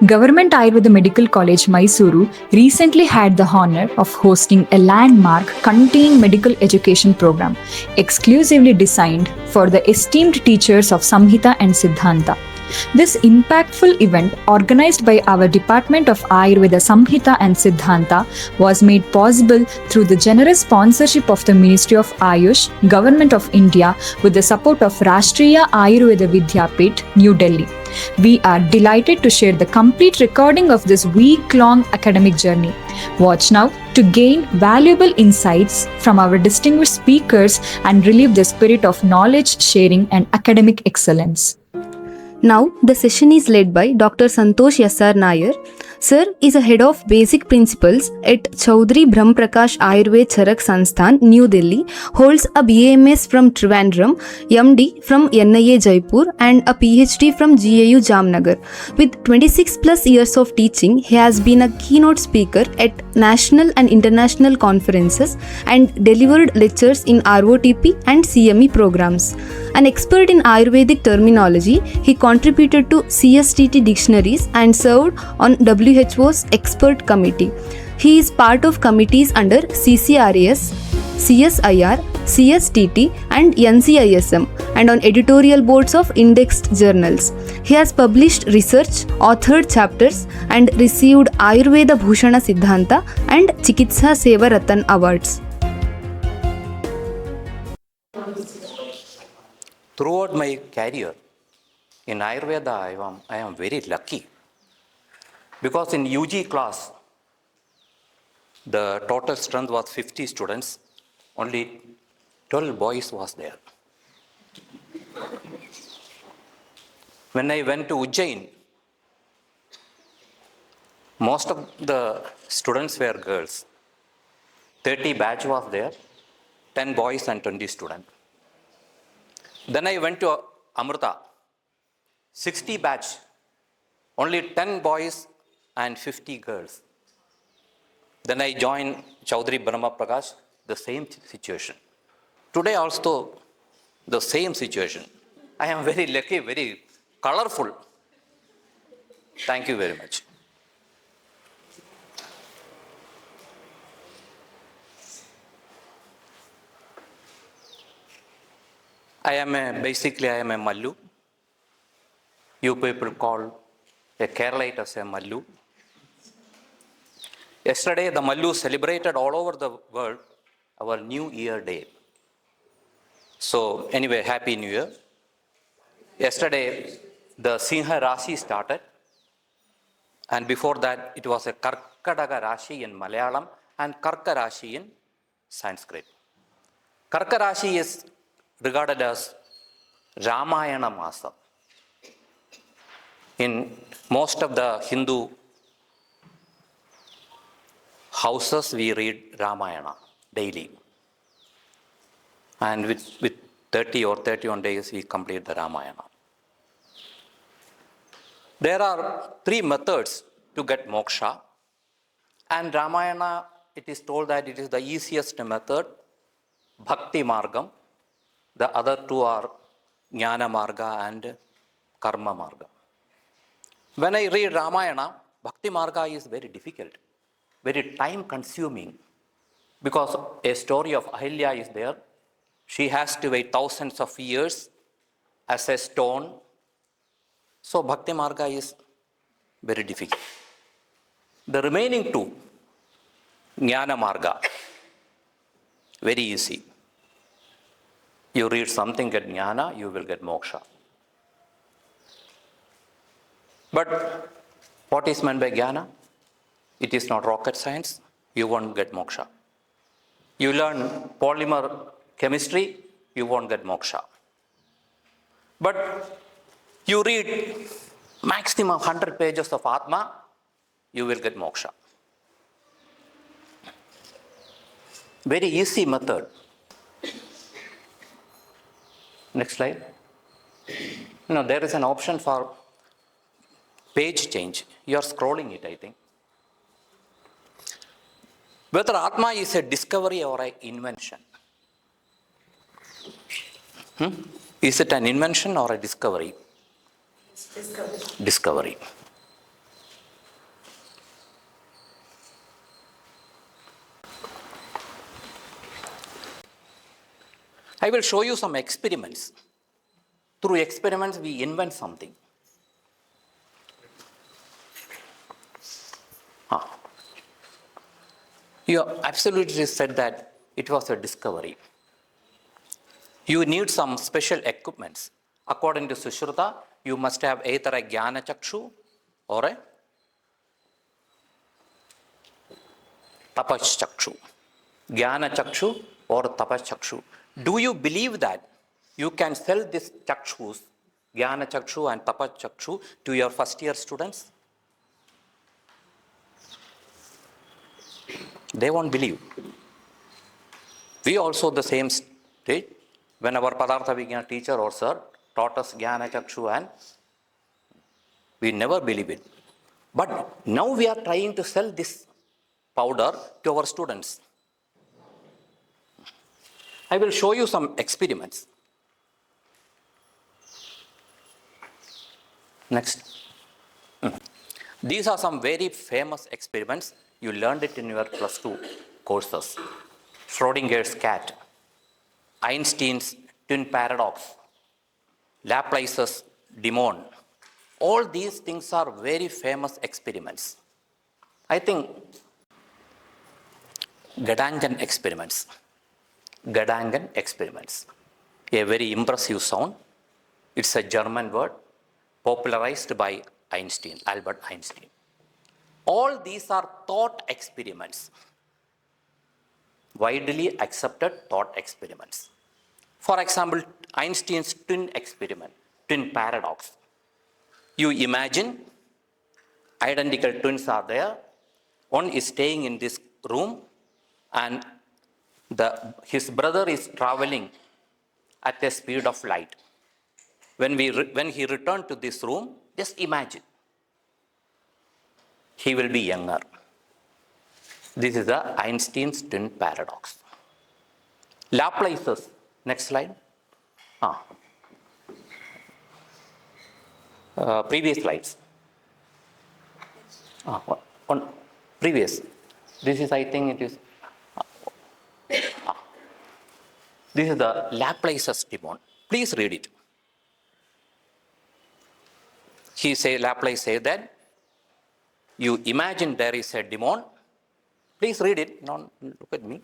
Government Ayurveda Medical College, Mysore recently had the honor of hosting a landmark continuing medical education program exclusively designed for the esteemed teachers of Samhita and Siddhanta. This impactful event, organized by our Department of Ayurveda Samhita and Siddhanta, was made possible through the generous sponsorship of the Ministry of AYUSH, Government of India, with the support of Rashtriya Ayurveda Vidyapeetha, New Delhi. We are delighted to share the complete recording of this week-long academic journey. Watch now to gain valuable insights from our distinguished speakers and relive the spirit of knowledge sharing and academic excellence. Now, the session is led by Dr. SANTHOSH S.R. NAIR. Sir is a head of basic principles at Chowudri Bram Prakash Ayurved Charak Sansthan, New Delhi, holds a BAMS from Trivandrum, MD from NAIR Jaipur and a PhD from GAU Jamnagar. With 26 plus years of teaching, he has been a keynote speaker at national and international conferences and delivered lectures in ROTP and CME programs. An expert in Ayurvedic terminology, he contributed to CSTT dictionaries and served on WHO's expert committee. He is part of committees under CCRAS, CSIR, CSTT and NCISM and on editorial boards of indexed journals. He has published research, authored chapters and received Ayurveda Bhushana Siddhanta and Chikitsa Seva Ratan awards. Throughout my career in Ayurveda, I am very lucky because in UG class, the total strength was 50 students, only 12 boys was there. When I went to Ujjain, most of the students were girls. 30 batch was there, 10 boys and 20 students. Then I went to Amrita, 60 batch, only 10 boys and 50 girls. Then I joined Chowudri Brahma Prakash, the same situation. Today also, the same situation. I am very lucky, very colorful. Thank you very much. Basically I am a Mallu. You people call a Keralite as a Mallu. Yesterday the Mallu celebrated all over the world our New Year Day. So anyway, Happy New Year. Yesterday the Sinha Rashi started, and before that it was a Karkadaga Rashi in Malayalam and Karka Rashi in Sanskrit. Karka Rashi is regarded as Ramayana Masa. In most of the Hindu houses, we read Ramayana daily. And with 30 or 31 days, we complete the Ramayana. There are 3 methods to get moksha. And Ramayana, it is told that it is the easiest method, Bhakti Margam. The other 2 are Jnana Marga and Karma Marga. When I read Ramayana, Bhakti Marga is very difficult, very time consuming, because a story of Ahilya is there. She has to wait thousands of years as a stone. So Bhakti Marga is very difficult. The remaining 2, Jnana Marga, very easy. You read something, get jnana, you will get moksha. But what is meant by jnana? It is not rocket science, you won't get moksha. You learn polymer chemistry, you won't get moksha. But you read maximum 100 pages of Atma, you will get moksha. Very easy method. Next slide. No, there is an option for page change. You are scrolling it, I think. Whether Atma is a discovery or an invention? Is it an invention or a discovery? Discovery. I will show you some experiments. Through experiments, we invent something. You absolutely said that it was a discovery. You need some special equipments. According to Sushruta, you must have either a Jnana Chakshu or a Tapas Chakshu. Jnana Chakshu or Tapas Chakshu. Do you believe that you can sell these Chakshus, Jnana Chakshu and Tapas Chakshu, to your first year students? They won't believe. We also the same stage. When our Padartha Vigyan teacher or sir taught us Jnana Chakshu, and we never believe it. But now we are trying to sell this powder to our students. I will show you some experiments. Next. These are some very famous experiments. You learned it in your +2 courses. Schrodinger's cat, Einstein's twin paradox, Laplace's demon. All these things are very famous experiments. I think Gedanken experiments. Gedanken experiments. A very impressive sound. It's a German word popularized by Einstein, Albert Einstein. All these are thought experiments. Widely accepted thought experiments. For example, Einstein's twin experiment, twin paradox. You imagine identical twins are there. One is staying in this room and his brother is traveling at the speed of light. When he returned to this room, just imagine. He will be younger. This is the Einstein's twin paradox. Laplace's, next slide. Previous slides. On previous. This is, I think it is. This is the Laplace's demon. Please read it. Laplace say that you imagine there is a demon. Please read it. Don't look at me.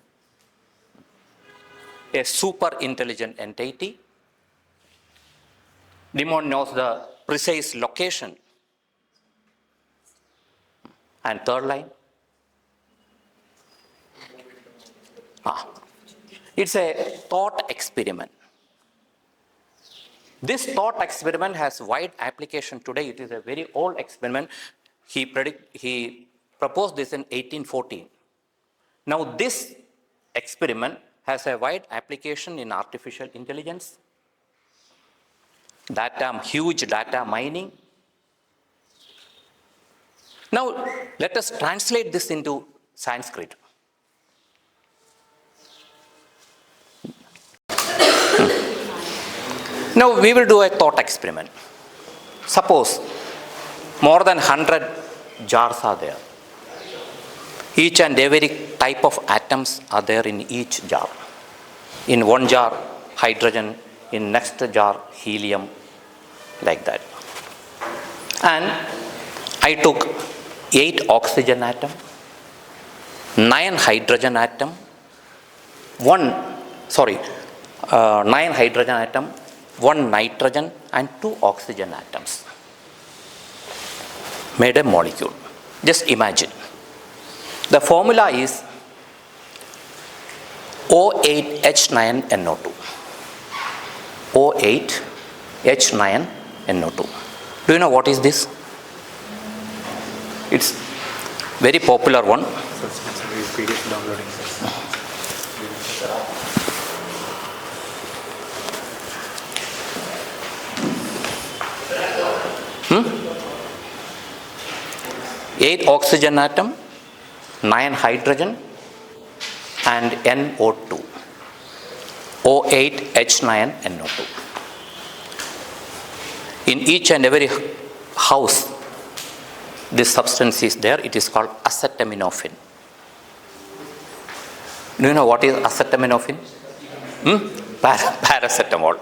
A super intelligent entity. Demon knows the precise location. And third line. It's a thought experiment. This thought experiment has wide application today. It is a very old experiment. He proposed this in 1814. Now this experiment has a wide application in artificial intelligence, huge data mining. Now let us translate this into Sanskrit. Now we will do a thought experiment. Suppose more than 100 jars are there. Each and every type of atoms are there in each jar. In one jar, hydrogen, in next jar, helium, like that. And I took 8 oxygen atom, 9 hydrogen atom, 9 hydrogen atom, 1 nitrogen and 2 oxygen atoms. Made a molecule. Just imagine. The formula is O8H9NO2. O8H9NO2. Do you know what is this? It's very popular one. PDF downloading. 8 oxygen atom, 9 hydrogen and NO2. O8H9NO2. In each and every house, this substance is there. It is called acetaminophen. Do you know what is acetaminophen? Paracetamol.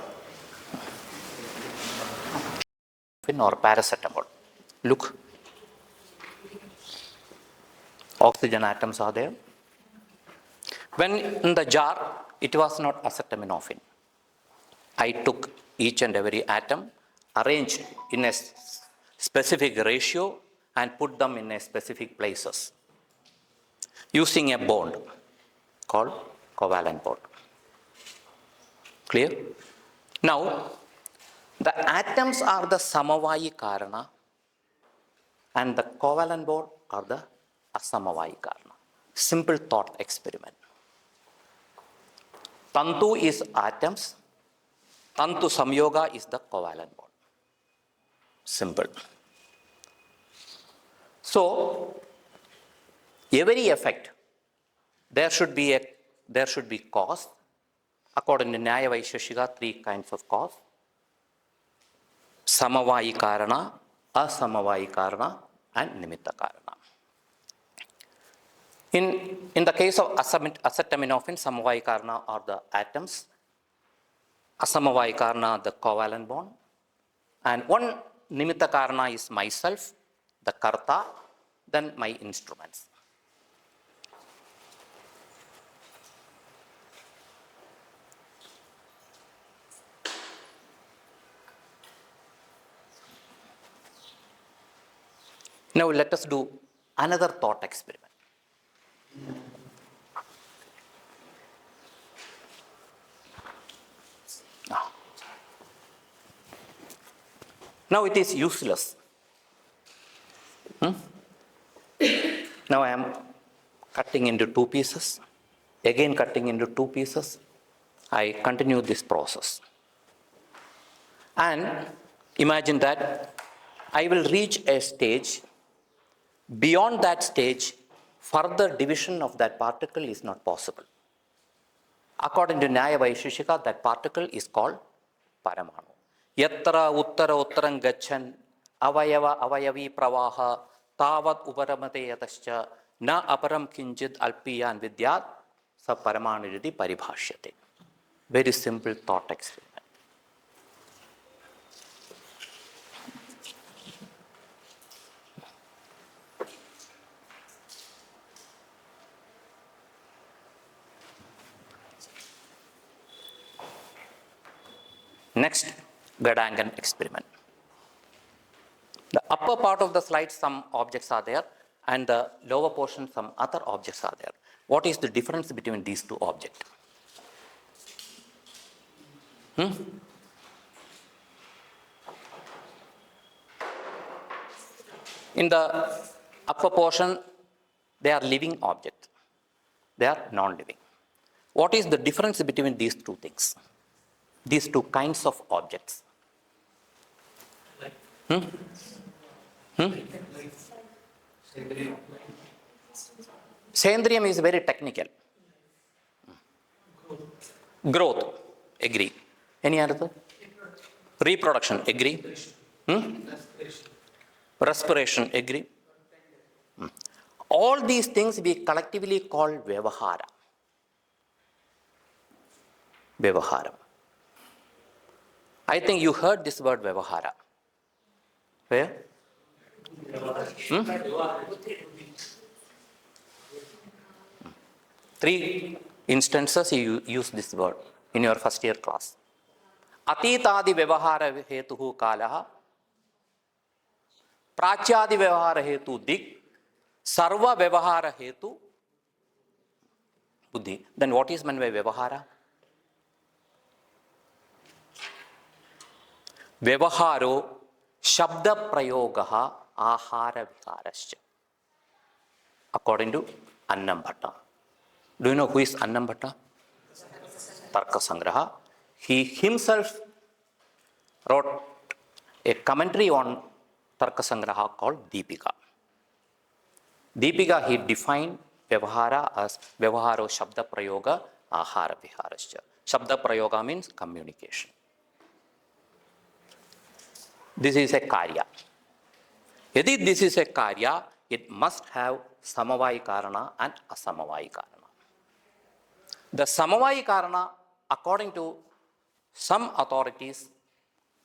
Or paracetamol. Look. Oxygen atoms are there. When in the jar, it was not acetaminophen. I took each and every atom, arranged in a specific ratio, and put them in a specific places using a bond called covalent bond. Clear? Now, the atoms are the samavayi karana and the covalent bond are the asamavayi karana. Simple thought experiment. Tantu is atoms, Tantu samyoga is the covalent bond. Simple. So, every effect, there should be cause. According to NAIR Vaisheshika, 3 kinds of cause. Samavayi karana, asamavayi karana, and nimitta karana. In the case of acetaminophen, samavayi karana are the atoms, asamavayi karana the covalent bond, and one nimitta karana is myself, the karta, then my instruments. Now let us do another thought experiment. Now it is useless. Now I am cutting into 2 pieces, again cutting into 2 pieces. I continue this process. And imagine that I will reach a stage. Beyond that stage, further division of that particle is not possible. According to NAIR Vaisheshika, that particle is called paramanu. Yatra uttara uttarang gachan avayava avayavi pravaha tavat uparamate yatascha na aparam kinchit alpiyan vidyat sa paramaniriti paribhashyate. Very simple thought experiment. Next, Gadangan experiment. The upper part of the slide, some objects are there, and the lower portion, some other objects are there. What is the difference between these 2 objects? In the upper portion, they are living objects. They are non-living. What is the difference between these 2 things? These 2 kinds of objects? Sendriyam is very technical. Growth, agree. Any other? Reproduction, agree. Respiration, agree. All these things we collectively call Vyavahara. Vyavahara. I think you heard this word Vyavahara. Where? 3 instances you use this word in your first year class. Atitadi Vyavahara hetuhu kalaha, Prachyadi Vyavahara hetu dik, Sarva Vyavahara hetu buddhi. Then what is meant by Vyavahara? Vyavaharo Shabda Prayogaha Ahara Vikarascha. According to Annam Bhatta. Do you know who is Annam Bhatta? Tarka Sangraha. He himself wrote a commentary on Tarka Sangraha called Deepika. Deepika, he defined Vyavahara as Vyavaharo Shabda Prayoga Ahara Viharascha. Shabda Prayoga means communication. This is a karya. Yadi this is a karya, it must have samavayi karana and asamavayi karana. The samavayi karana, according to Some authorities,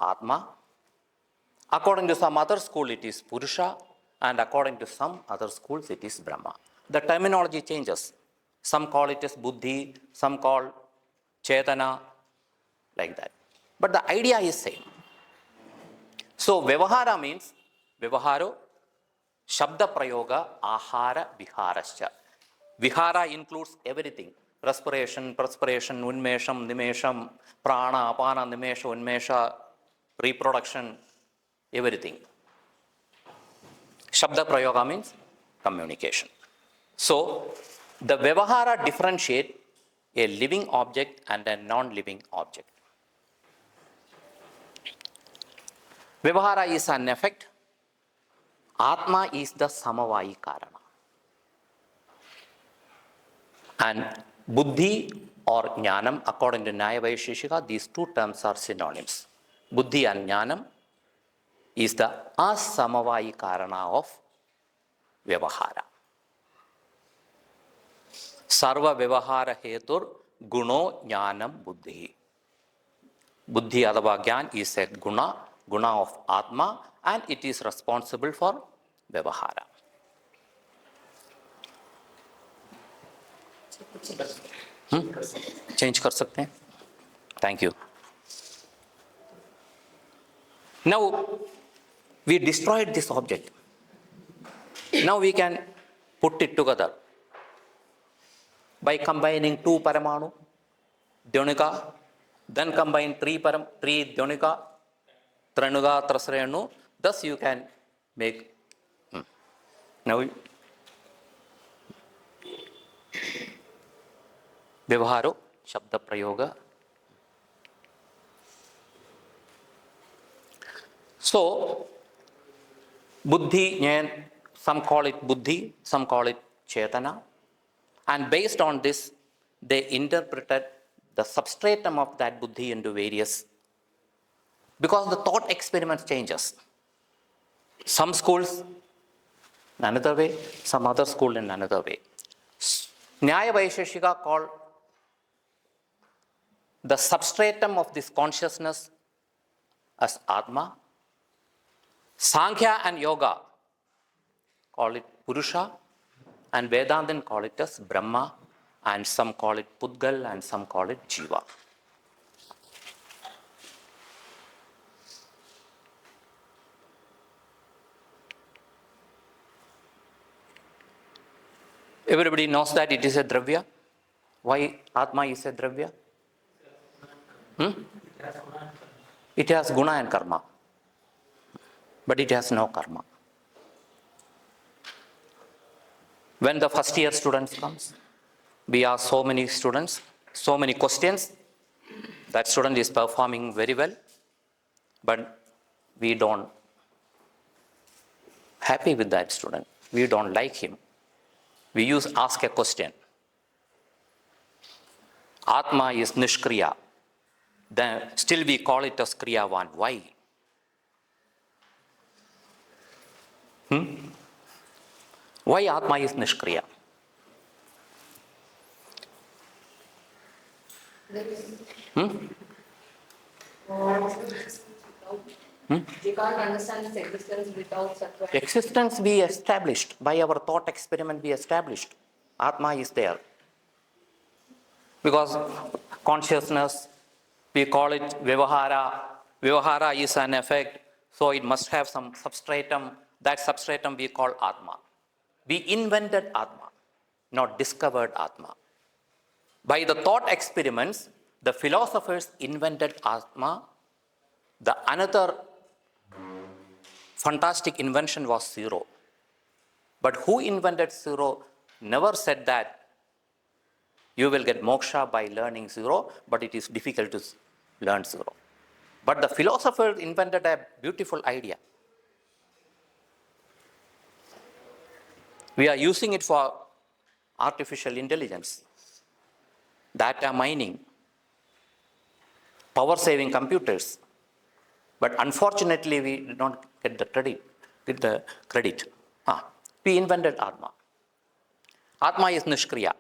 Atma. According to some other school, it is Purusha. And according to some other schools, it is Brahma. The terminology changes. Some call it as Buddhi, some call Chetana, like that. But the idea is same. So, Vyavahara means Vyavaharo, Shabda Prayoga, Ahara, Viharascha. Vihara includes everything. Respiration, perspiration, Unmesham, Nimesham, Prana, Apana, Nimesha, Unmesha, reproduction, everything. Shabda Prayoga means communication. So, the Vyavahara differentiate a living object and a non-living object. Vyavahara is an effect. Atma is the Samavayi Karana. And Buddhi or Jnanam, according to NAIR Vaisheshika, these two terms are synonyms. Buddhi and Jnanam is the Asamavayi Karana of Vyavahara. Sarva Vyavahara Hetur Guno Jnanam Buddhi. Buddhi adava Gyan is a guna of Atma, and it is responsible for Vyavahara. Change कर सकते हैं? Thank you. Now, we destroyed this object. Now we can put it together by combining two paramanu, Dyonika, then combine three Dyonika, Tranuga, Trasrenu. Thus you can make. Now, Vyavaharo, Shabda Prayoga. So, Buddhi, some call it Buddhi, some call it Chetana. And based on this, they interpreted the substratum of that Buddhi into various, because the thought experiments changes. Some schools in another way, some other school in another way. Nyaya Vaisheshika called the substratum of this consciousness as Atma. Sankhya and Yoga call it Purusha, and Vedantin call it as Brahma, and some call it Pudgal, and some call it Jiva. Everybody knows that it is a Dravya. Why Atma is a Dravya? It has Guna and Karma, but it has no Karma. When the first year students comes, we ask so many students, so many questions. That student is performing very well, but we don't happy with that student. We don't like him. We ask a question. Atma is Nishkriya. Then still we call it as Kriyavan. Why? Why Atma is Nishkriya? We can't understand its existence without Sattva. Existence we established. By our thought experiment we established. Atma is there. Because consciousness, we call it Vyavahara. Vyavahara is an effect, so it must have some substratum. That substratum we call Atma. We invented Atma, not discovered Atma. By the thought experiments, the philosophers invented Atma. The another fantastic invention was zero. But who invented zero never said that you will get moksha by learning zero, but it is difficult to learn zero. But the philosophers invented a beautiful idea. We are using it for artificial intelligence, data mining, power-saving computers. But unfortunately, we did not get the credit. We invented Atma. Atma is Nishkriya.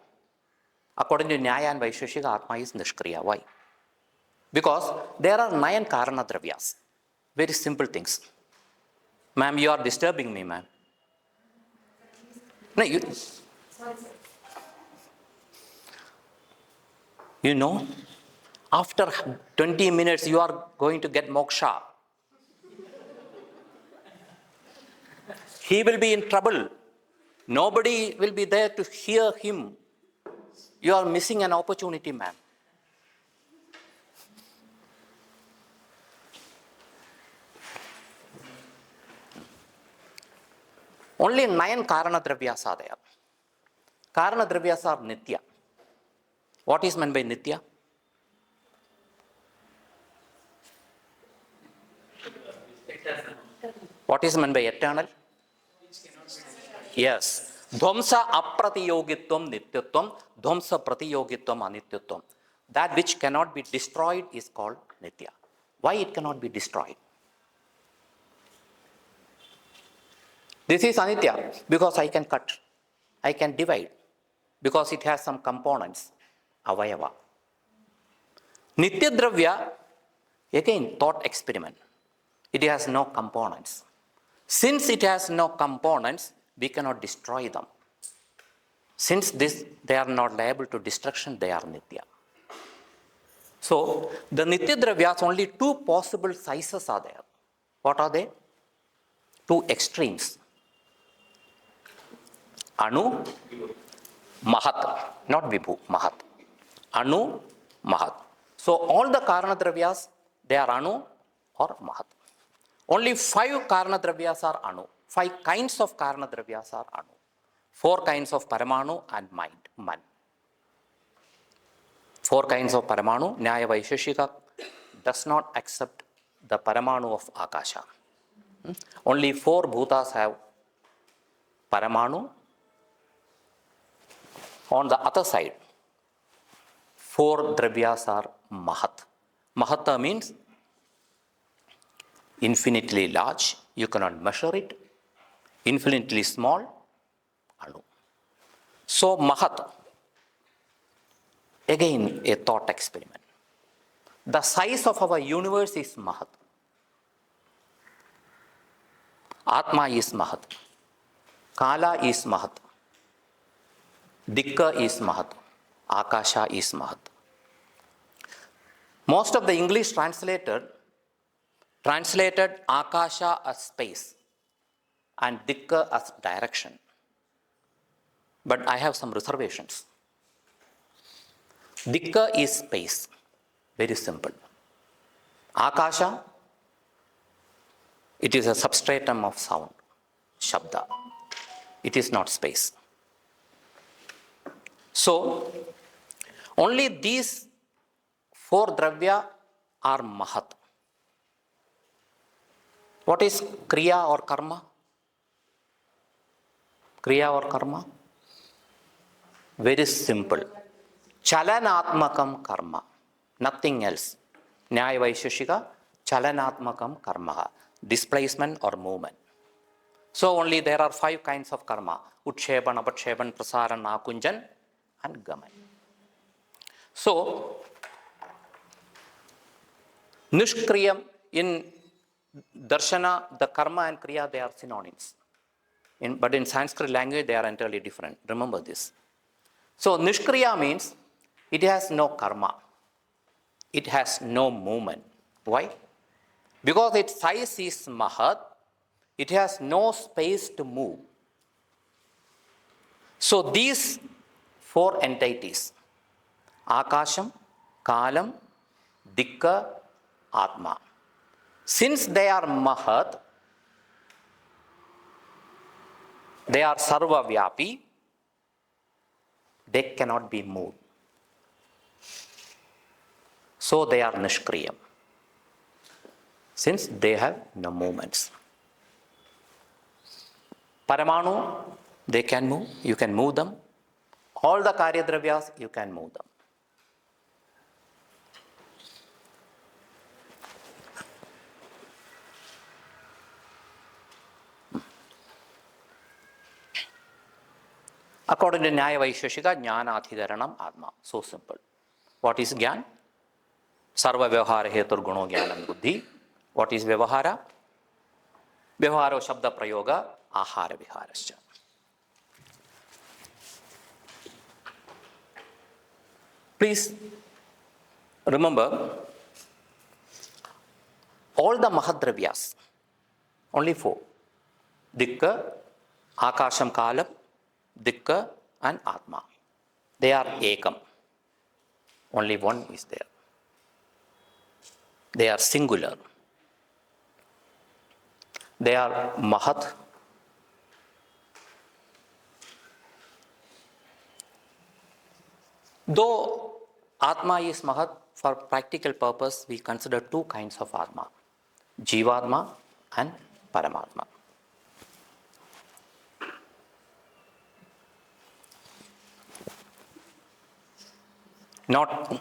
According to Nyaya and Vaisheshika, Atma is Nishkriya. Why? Because there are 9 karana dravyas. Very simple things. Ma'am, you are disturbing me, ma'am. No, you know, after 20 minutes you are going to get moksha. He will be in trouble. Nobody will be there to hear him. You are missing an opportunity, ma'am. Only 9 karana dravyas are there. Karana dravyas are nitya. What is meant by nitya? What is meant by eternal? Yes. Dhamsa apratiyogitvam nityatvam, dhamsa pratiyogitvam anityatvam. That which cannot be destroyed is called nitya. Why it cannot be destroyed? This is anitya because I can cut, I can divide, because it has some components, avayava. Nitya dravya, again thought experiment. It has no components. Since it has no components, we cannot destroy them. Since they are not liable to destruction, they are nitya. So, the nitya dravyas, only 2 possible sizes are there. What are they? 2 extremes. Anu, mahat, not vibhu, mahat. Anu, mahat. So, all the karana dravyas, they are anu or mahat. Only 5 karana dravyas are anu. 5 kinds of karana dravyas are anu. 4 kinds of paramanu and mind, man. 4 kinds of paramanu. Nyaya Vaisheshika does not accept the paramanu of Akasha. Only 4 bhutas have paramanu. On the other side, 4 dravyas are mahat. Mahata means infinitely large, you cannot measure it. Infinitely small, anu. So, mahat, again a thought experiment. The size of our universe is mahat. Atma is mahat. Kala is mahat. Dikka is mahat. Akasha is mahat. Most of the English translated Akasha as space and Dikka as direction. But I have some reservations. Dikka is space. Very simple. Akasha, it is a substratum of sound, shabda. It is not space. So, only these 4 dravya are mahat. What is kriya or karma? Kriya or karma? Very simple. Chalanatmakam karma. Nothing else. Nyaya Vaisheshika, chalanatmakam karma. Displacement or movement. So only there are 5 kinds of karma. Utshepan, apatshepan, prasaran, akunjan and gaman. So, nishkriyam, in darshana, the karma and kriya, they are synonyms. But in Sanskrit language, they are entirely different. Remember this. So, nishkriya means it has no karma. It has no movement. Why? Because its size is mahat, it has no space to move. So, these 4 entities, Akasham, Kalam, Dikka, Atma. Since they are mahat, they are sarva-vyapi, they cannot be moved. So they are nishkriyam, since they have no movements. Paramanu, they can move, you can move them. All the karya dravyas, you can move them. According to Nyaya Vaisheshika, Jnana Adhidaranam Atma. So simple. What is Gyan? Sarva Vyavahara Hetur Guno Jnanam Buddhi. What is Vyavahara? Vyavaharo Shabda Prayoga Ahara Viharascha. Please remember all the Mahadravyas, only 4. Dikka, Akasham Kalam, Dikka and Atma. They are Ekam. Only one is there. They are singular. They are Mahat. Though Atma is Mahat, for practical purpose, we consider 2 kinds of Atma. Jivatma and paramatma. Not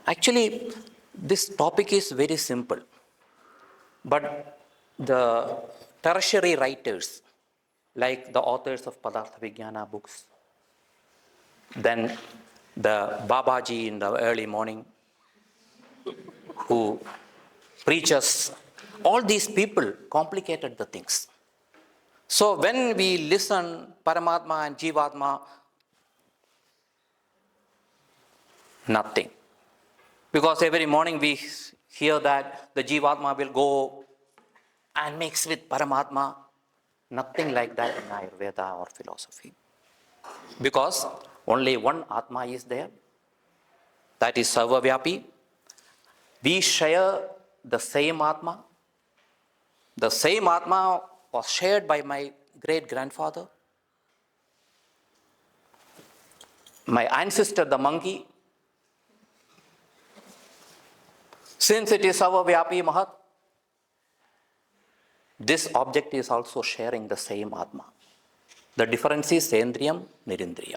actually, this topic is very simple, but the tertiary writers, like the authors of Padartha Vijnana books, then the Babaji in the early morning who preaches, all these people complicated the things. So when we listen Paramatma and Jivatma, nothing. Because every morning we hear that the Jivatma will go and mix with Paramatma. Nothing like that in Ayurveda or philosophy. Because only one Atma is there. That is Sarvavyapi. We share the same Atma. The same Atma was shared by my great-grandfather. My ancestor, the monkey. Since it is Sarvavyapi Mahat, this object is also sharing the same Atma. The difference is Sendriyam, Nirindriyam.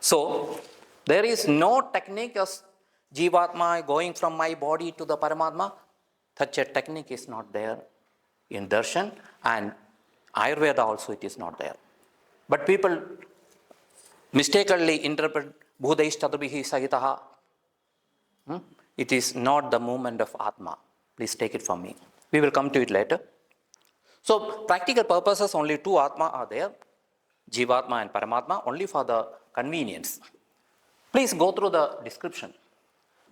So, there is no technique as Jivatma going from my body to the Paramatma. Such a technique is not there in Darshan, and Ayurveda also it is not there. But people mistakenly interpret Bhudaish Chaturbihi Sahitaha. It is not the movement of Atma. Please take it from me. We will come to it later. So, practical purposes, only 2 Atma are there, Jivatma and Paramatma, only for the convenience. Please go through the description.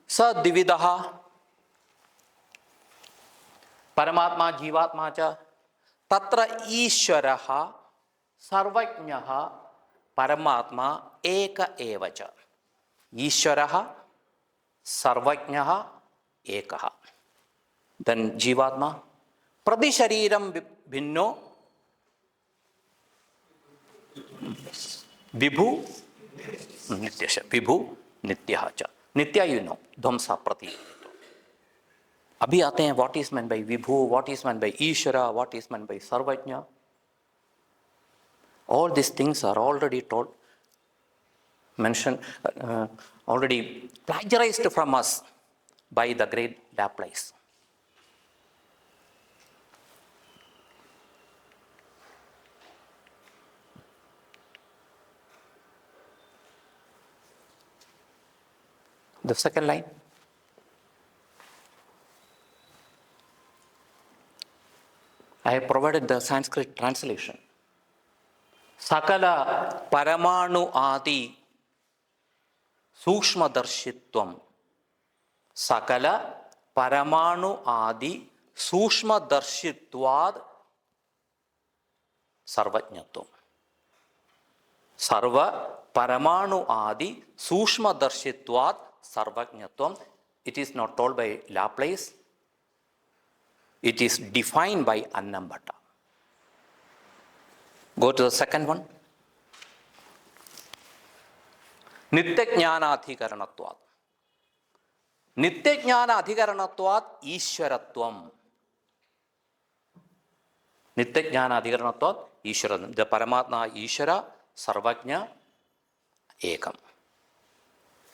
Sa Dividaha, Paramatma, Jivatma cha, Tatra Ishwaraha, Sarvajnaha, Paramatma, Eka Evacha. Ishwaraha, Sarvajnaha, Ekaha. Then Jivatma, Pradishariram Bhinno, Vibhu, Nityasha. Vibhu, Nityaha cha. Nitya you know, Dhamsa Prati. Abhi aate hain what is meant by Vibhu, what is meant by Ishvara, what is meant by Sarvajna. All these things are already told, mentioned, already plagiarized from us by the great Laplace. The second line. I have provided the Sanskrit translation. Sakala paramanu adi sukshma darshitvam. Sakala paramanu adi sukshma darshitvad sarvajnatvam. Sarva paramanu adi sukshma darshitvad sarvajnatvam. It is not told by Laplace. It is defined by Annambata. Go to the second one. Nitya Jnana Adhikaranatvat. Nitya Jnana Adhikaranatvat Ishwaratvam. Nitya Jnana Adhikaranatvat Ishwaratvam. The Paramatma Ishwara, Sarvajna, Ekam.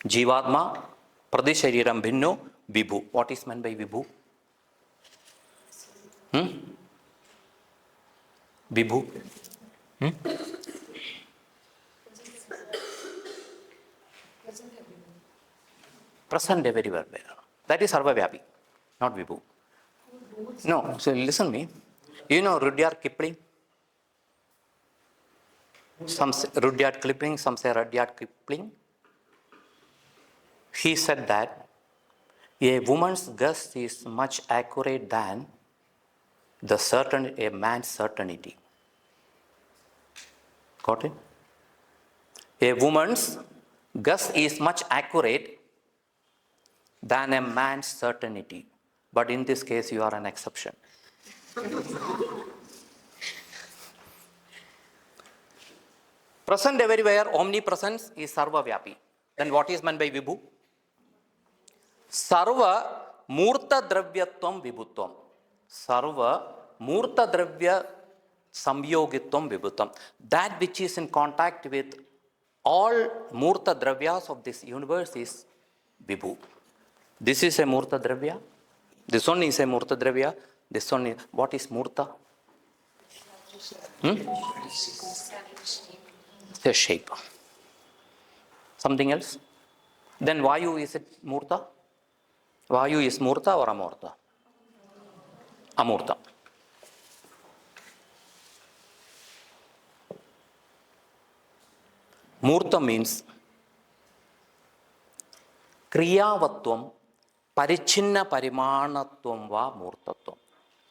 Jivatma, Pradishariram Bhinno, Vibhu. What is meant by Vibhu? Vibhu. present everywhere. That is Sarvavyapi, not Vibhu. No, so listen me. You know Rudyard Kipling? Some say Rudyard Kipling, some say Rudyard Kipling. He said that a woman's guess is much accurate than a man's certainty. Got it? A woman's guess is much accurate than a man's certainty. But in this case, you are an exception. Present everywhere, omnipresence is Sarvavyapi. Then what is meant by Vibhu? Sarva Murta Dravyatvam Vibhutvam. Sarva Murta Dravya Samyogitvam Vibhutvam. That which is in contact with all Murta Dravyas of this universe is Vibhu. This is a Murta Dravya. This one is a Murta Dravya. This one is, what is Murta? It's a shape. Something else? Then Vayu, is it Murta? Vayu is Murta or Amurta? Amurta. Murta means Kriyavatvam Parichinna Parimanatvam va Murtatvam.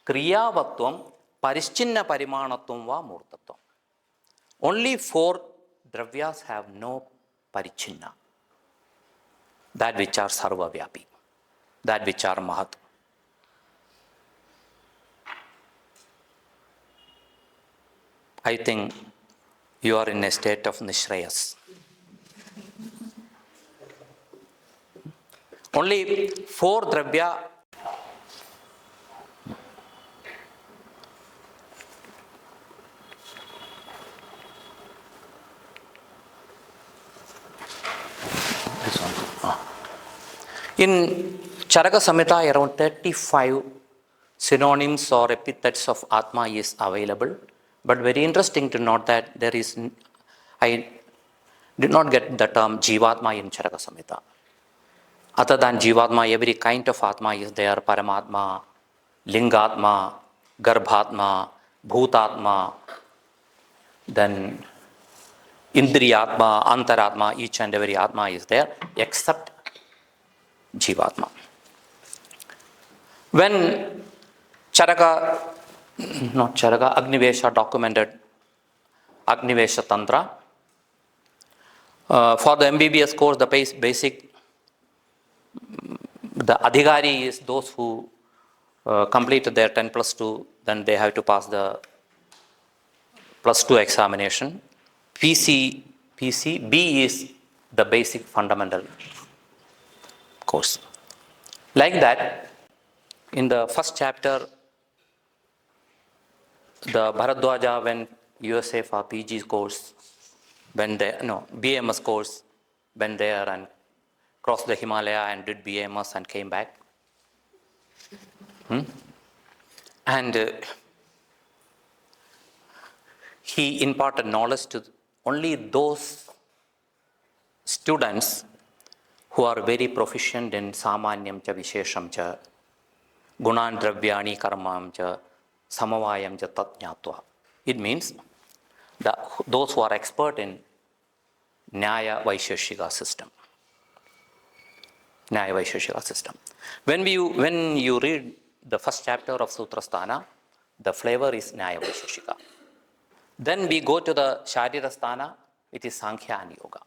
Kriyavatvam Parichinna Parimanatvam va Murtatvam. Only 4 dravyas have no parichinna. That which are sarvavyapi. That which are mahat. I think you are in a state of nishrayas. Only 4 dravya. In Charaka Samhita, around 35 synonyms or epithets of Atma is available. But very interesting to note that there is, I did not get the term jivatma in Charaka Samhita. Other than jivatma, every kind of Atma is there. Paramatma, Lingatma, Garbhatma, Bhutatma, then Indriyatma, Antaratma, each and every Atma is there except Jivatma. When Agnivesha documented Agnivesha Tantra, for the MBBS course, the basic, the Adhigari is those who completed their 10+2, then they have to pass the +2 examination. B is the basic fundamental course. Like that, in the first chapter, the Bharadwaja went USA for PG course, BMS course, went there and crossed the Himalaya and did BMS and came back. And he imparted knowledge to only those students who are very proficient in Samanyam cha Vishesham cha Gunan Dravyani Karmam cha Samavayam cha Tatnyatva. It means those who are expert in Nyaya Vaisheshika system. Nyaya Vaisheshika system. When you read the first chapter of Sutrasthana, the flavor is Nyaya Vaisheshika. Then we go to the Sharirasthana, it is Sankhya and Yoga.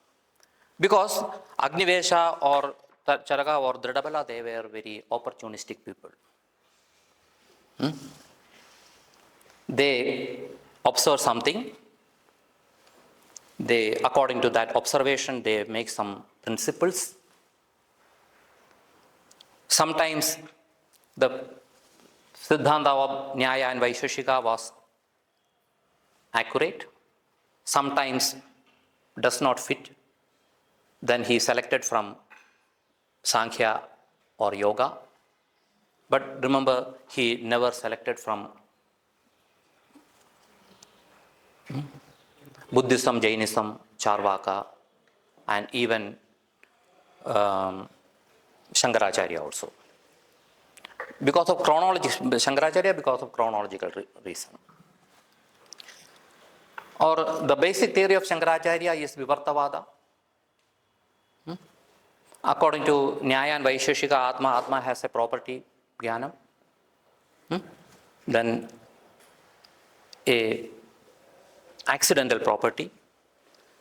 Because Agnivesha or Charaka or Dridabala, they were very opportunistic people. They observe something, according to that observation, they make some principles. Sometimes the Siddhanta of Nyaya and Vaisheshika was accurate, sometimes does not fit. Then he selected from Sankhya or Yoga. But remember, he never selected from Buddhism, Jainism, Charvaka, and even Shankaracharya also. Because of chronology, Shankaracharya because of chronological reason. Or the basic theory of Shankaracharya is Vivartavada. According to Nyaya and Vaisheshika, Atma has a property, Jnanam. Then a accidental property.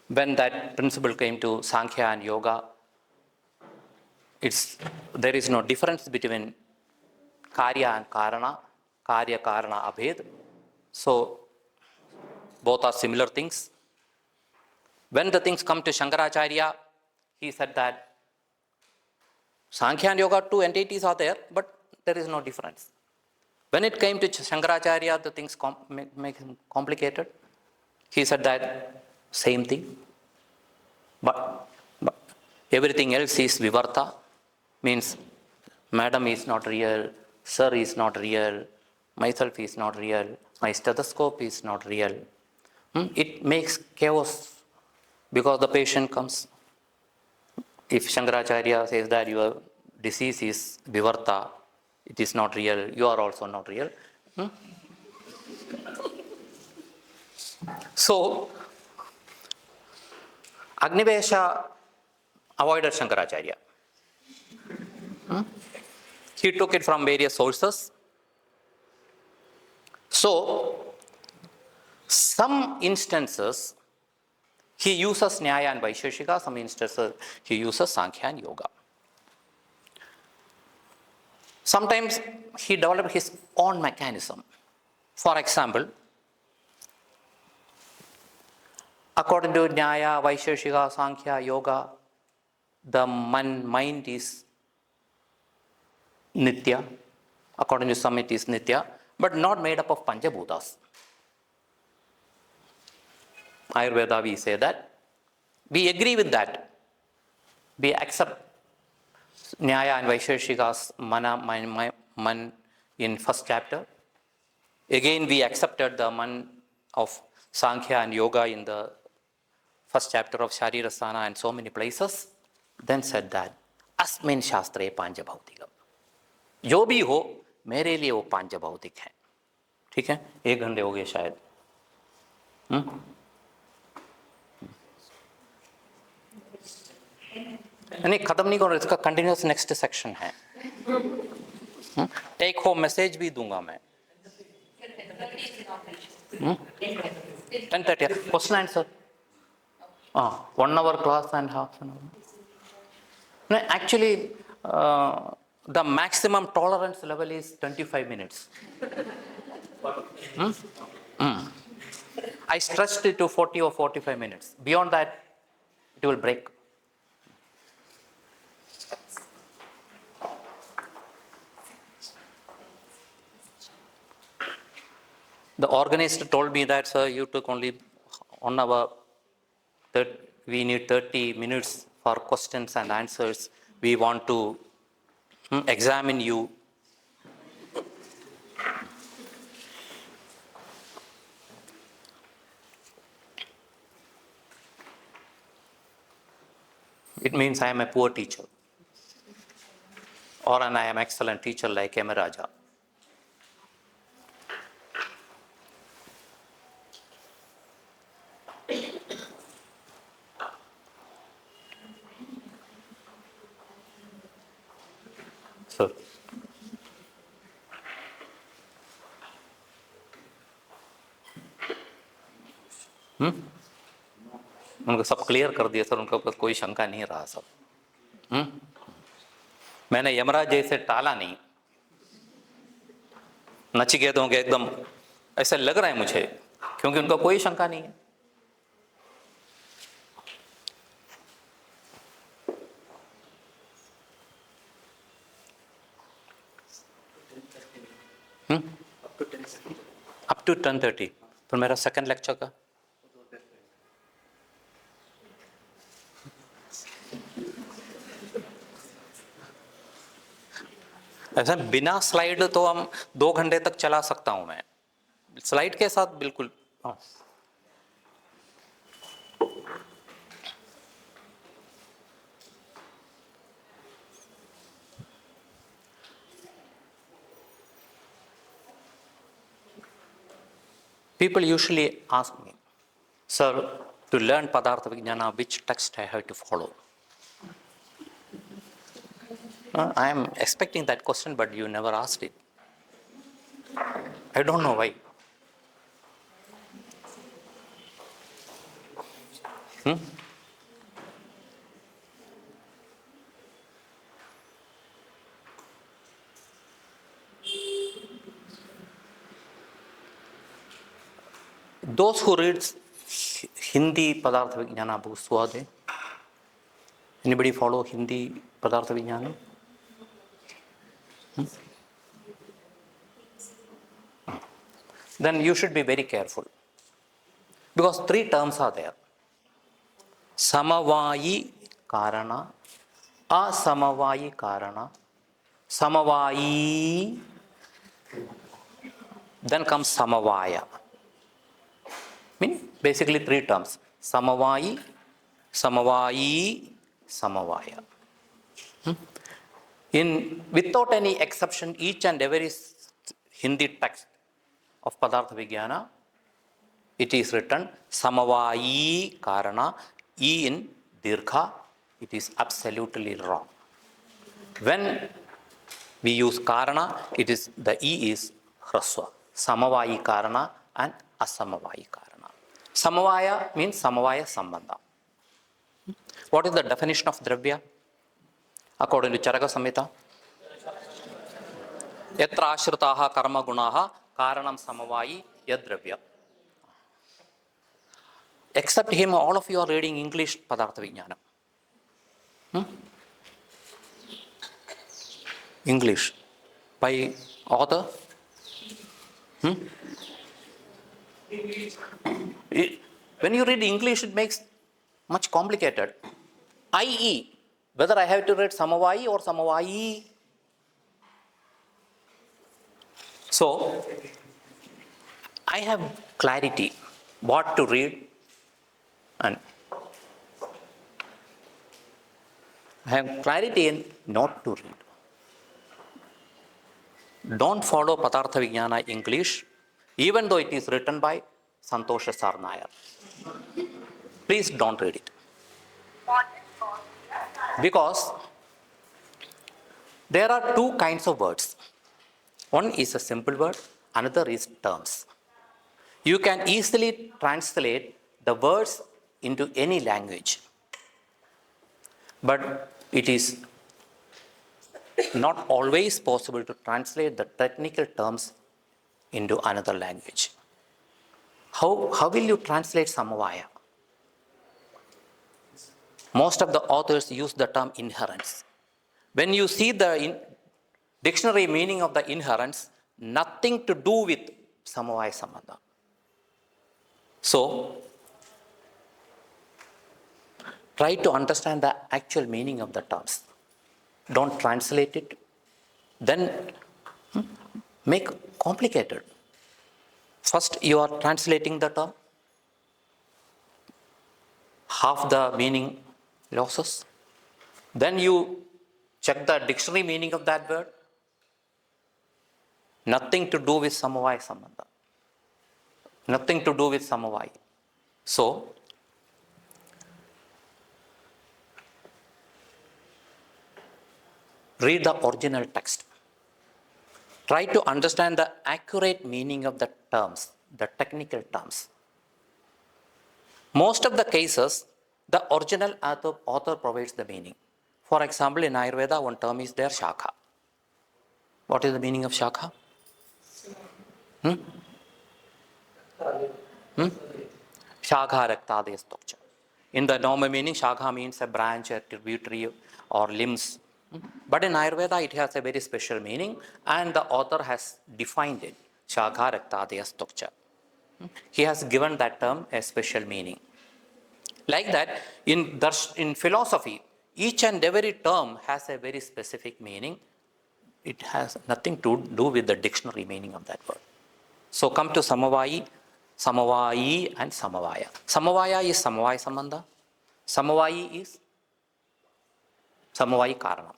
When that principle came to Sankhya and Yoga, there is no difference between Karya and Karana, Karya Karana Abhed. So both are similar things. When the things come to Shankaracharya, he said that Sankhya and Yoga, two entities are there, but there is no difference. When it came to Shankaracharya, the things make him complicated. He said that same thing, but everything else is Vivarta, means madam is not real, sir is not real, myself is not real, my stethoscope is not real. It makes chaos because the patient comes. If Shankaracharya says that your disease is Vivarta, it is not real, you are also not real. So, Agnivesha avoided Shankaracharya. He took it from various sources. So, some instances he uses Nyaya and Vaisheshika, some instances he uses Sankhya and Yoga. Sometimes he developed his own mechanism. For example, according to Nyaya, Vaisheshika, Sankhya, Yoga, the mind is Nitya. According to some it is Nitya, but not made up of Panchabhutas. Ayurveda we say that. We agree with that. We accept Nyaya and Vaisheshika's man in first chapter. Again we accepted the man of Sankhya and Yoga in the first chapter of Sharirasthana and so many places. Then said that Asmin Shastre Panjabhautikam. जो भी हो मेरे लिए वो पांच भौतिक है. ठीक है, 1 घंटे हो गए शायद. नहीं खत्म नहीं करो, इसका कंटिन्यूस नेक्स्ट सेक्शन है. टेक होम मैसेज भी दूंगा मैं. 10:30 question answer. 1 hour class and half an hour. No, actually the maximum tolerance level is 25 minutes. I stretched it to 40 or 45 minutes. Beyond that, it will break. The organist told me that, sir, you took only 1 hour. We need 30 minutes for questions and answers. We want to examine you. It means I am a poor teacher. Or I am an excellent teacher like M. Raja. Sir. उनको सब clear कर दिया sir, उनके ऊपर कोई शंका नहीं रहा सर. मैंने यमराज जैसे टाला नहीं. नचिकेतों के एकदम ऐसा लग रहा है मुझे, क्योंकि उनका कोई शंका नहीं है. अप टू 10:30 फिर मेरा सेकंड लेक्चर का. ऐसा बिना स्लाइड तो हम 2 घंटे तक चला सकता हूं मैं. स्लाइड के साथ बिल्कुल. People usually ask me, sir, to learn Padartha Vijnana, which text I have to follow? I am expecting that question, but you never asked it. I don't know why. Those who read Hindi Padartha Vijnana books, who are they? Anybody follow Hindi Padartha Vijnana? Then you should be very careful. Because three terms are there. Samavayi Karana, Asamavayi Karana, Samavayi, then comes Samavaya. Meaning basically three terms. Samavayi, Samavayi, Samavaya. Without any exception, each and every Hindi text of Padartha Vijnana, it is written Samavayi Karana, E in Dirgha, it is absolutely wrong. When we use Karana, it is the E is Hraswa. Samavayi Karana and Asamavayi Karana. Samavaya means Samavaya Sambandha. What is the definition of Dravya? According to Charaka Samhita, Yatra Ashritaha Karma Gunaha Karanam Samavayi Yadravya. Except him, all of you are reading English Padartha Vijnana. English. By author? When you read English, it makes much complicated. I.e., whether I have to read Samavayi or Samavayi. So, I have clarity what to read and I have clarity in not to read. Don't follow Padartha Vijnana English, even though it is written by SANTHOSH S.R. NAIR. Please don't read it. Because there are two kinds of words. One is a simple word, another is terms. You can easily translate the words into any language. But it is not always possible to translate the technical terms into another language. How will you translate Samavaya? Most of the authors use the term inherence. When you see the dictionary meaning of the inherence, nothing to do with Samavaya Sambandha. So, try to understand the actual meaning of the terms. Don't translate it. Then make complicated. First, you are translating the term. Half the meaning losses. Then you check the dictionary meaning of that word. Nothing to do with Samavaya Sambandha. Nothing to do with Samavaya. So, read the original text. Try to understand the accurate meaning of the terms, the technical terms. Most of the cases, the original author provides the meaning. For example, in Ayurveda, one term is there, Shakha. What is the meaning of Shakha? Shakha Raktadaya Stokcha. In the normal meaning, Shakha means a branch, a tributary, or limbs. But in Ayurveda, it has a very special meaning, and the author has defined it. Shakha Raktadaya Stokcha. He has given that term a special meaning. Like that, in philosophy, each and every term has a very specific meaning. It has nothing to do with the dictionary meaning of that word. So come to Samavayi, Samavayi and Samavaya. Samavaya is Samavaya Sambandha. Samavayi is Samavayi Karanam.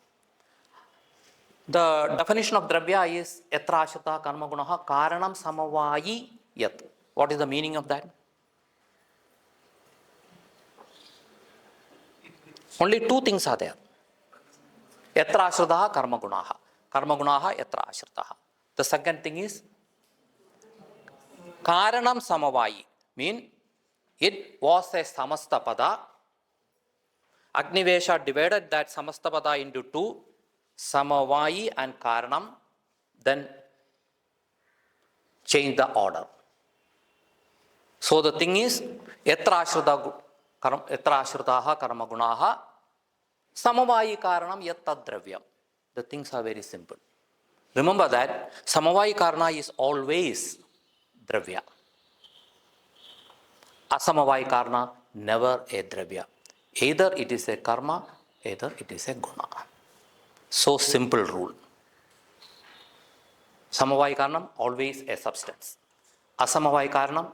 The definition of Dravya is Yatra Ashrita Karma Gunaha Karanam Samavayi Yat. What is the meaning of that? Only two things are there. Yatra ashritaha karma gunaha. Karma gunaha yatra ashritaha. The second thing is karanam samavayi. Mean it was a samasta pada. Agnivesha divided that samasta pada into two, samavayi and karanam, then change the order. So the thing is, yatra ashritaha karma gunaha, samavayi karanam yatta dravyam. The things are very simple. Remember that samavayi karana is always dravya. Asamavayi karana, never a dravya. Either it is a karma, either it is a guna. So simple rule. Samavayi karanam, always a substance. Asamavayi karanam,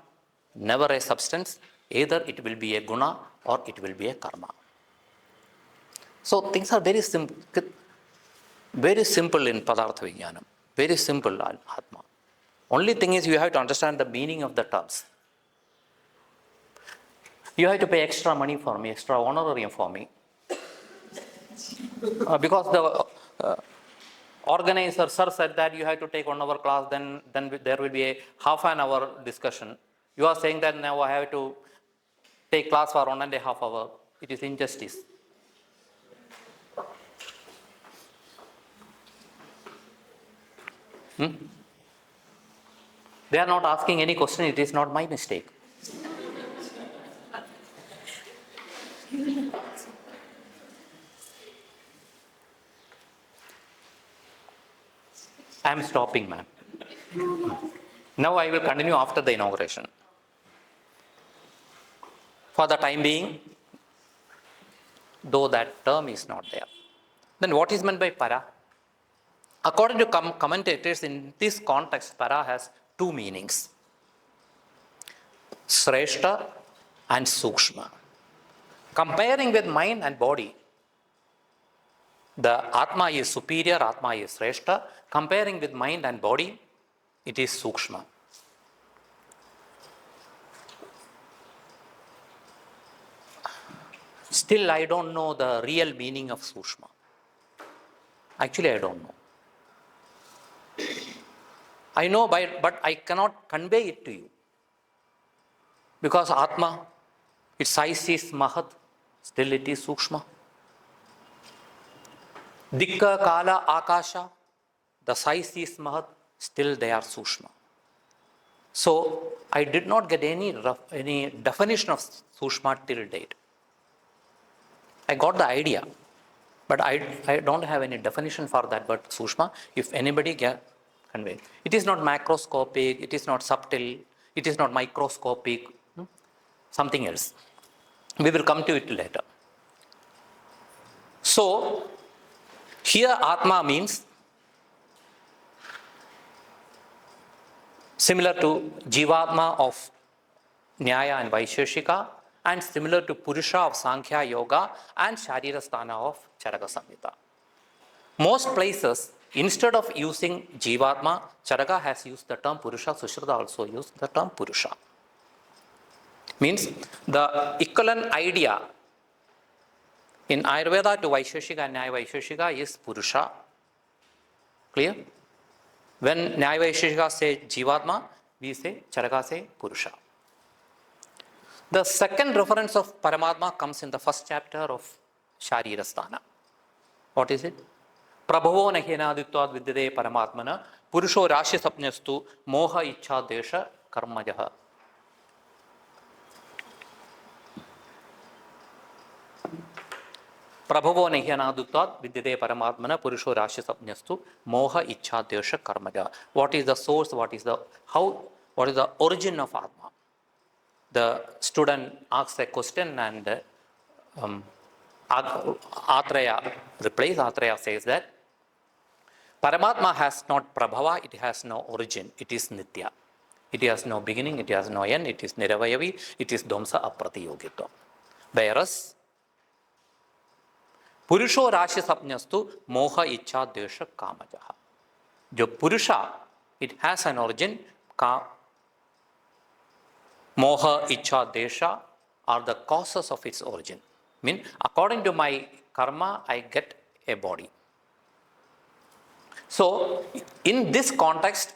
never a substance. Either it will be a guna or it will be a karma. So things are very simple in Padartha Vijnanam. Very simple Atma. Only thing is you have to understand the meaning of the terms. You have to pay extra money for me, extra honorarium for me. Because the organizer, sir, said that you have to take 1 hour class, then there will be a half an hour discussion. You are saying that now I have to take class for 1.5 hours. It is injustice. They are not asking any question, it is not my mistake. I am stopping, ma'am. Now I will continue after the inauguration. For the time being, though that term is not there. Then what is meant by para? According to commentators, in this context, para has two meanings. Sreshta and Sukshma. Comparing with mind and body, the Atma is superior, Atma is Sreshta. Comparing with mind and body, it is Sukshma. Still, I don't know the real meaning of Sukshma. Actually, I don't know. I know, but I cannot convey it to you. Because Atma, its size is mahat, still it is Sukshma. Dikka, Kala, Akasha, the size is mahat, still they are Sukshma. So, I did not get any definition of Sukshma till date. I got the idea, but I don't have any definition for that word Sukshma. If anybody can convey. It is not macroscopic, it is not subtle, it is not microscopic, something else. We will come to it later. So, here Atma means similar to jivatma of Nyaya and Vaisheshika, and similar to Purusha of Sankhya Yoga and Sharirasthana of Charaka Samhita. Most places, instead of using jivatma, Charaka has used the term Purusha, Sushruta also used the term Purusha. Means the equivalent idea in Ayurveda to Vaisheshika and Nyaya Vaisheshika is Purusha. Clear? When Nyaya Vaisheshika say jivatma, we say Charaka say Purusha. The second reference of paramatma comes in the first chapter of Sharirasthana. What is it? Prabhavo nahenaditvad vidyate paramatmana purusho rashi sapnyastu moha ichha desha karmajaha. Prabhavo nahenaditvad vidyate paramatmana purusho rashi sapnyastu moha ichha desha karmajaha. What is the source? What is the origin of Atma? The student asks a question and Atreya replies. Atreya says that Paramatma has not prabhava, it has no origin, it is nitya. It has no beginning, it has no end, it is niravayavi, it is dvamsa apratiyogitva. Whereas Purusho rashi sapnyastu moha ichha desha kamajaha. Jo Purusha, it has an origin, Moha, Icha, Desha are the causes of its origin. Mean, according to my karma, I get a body. So, in this context,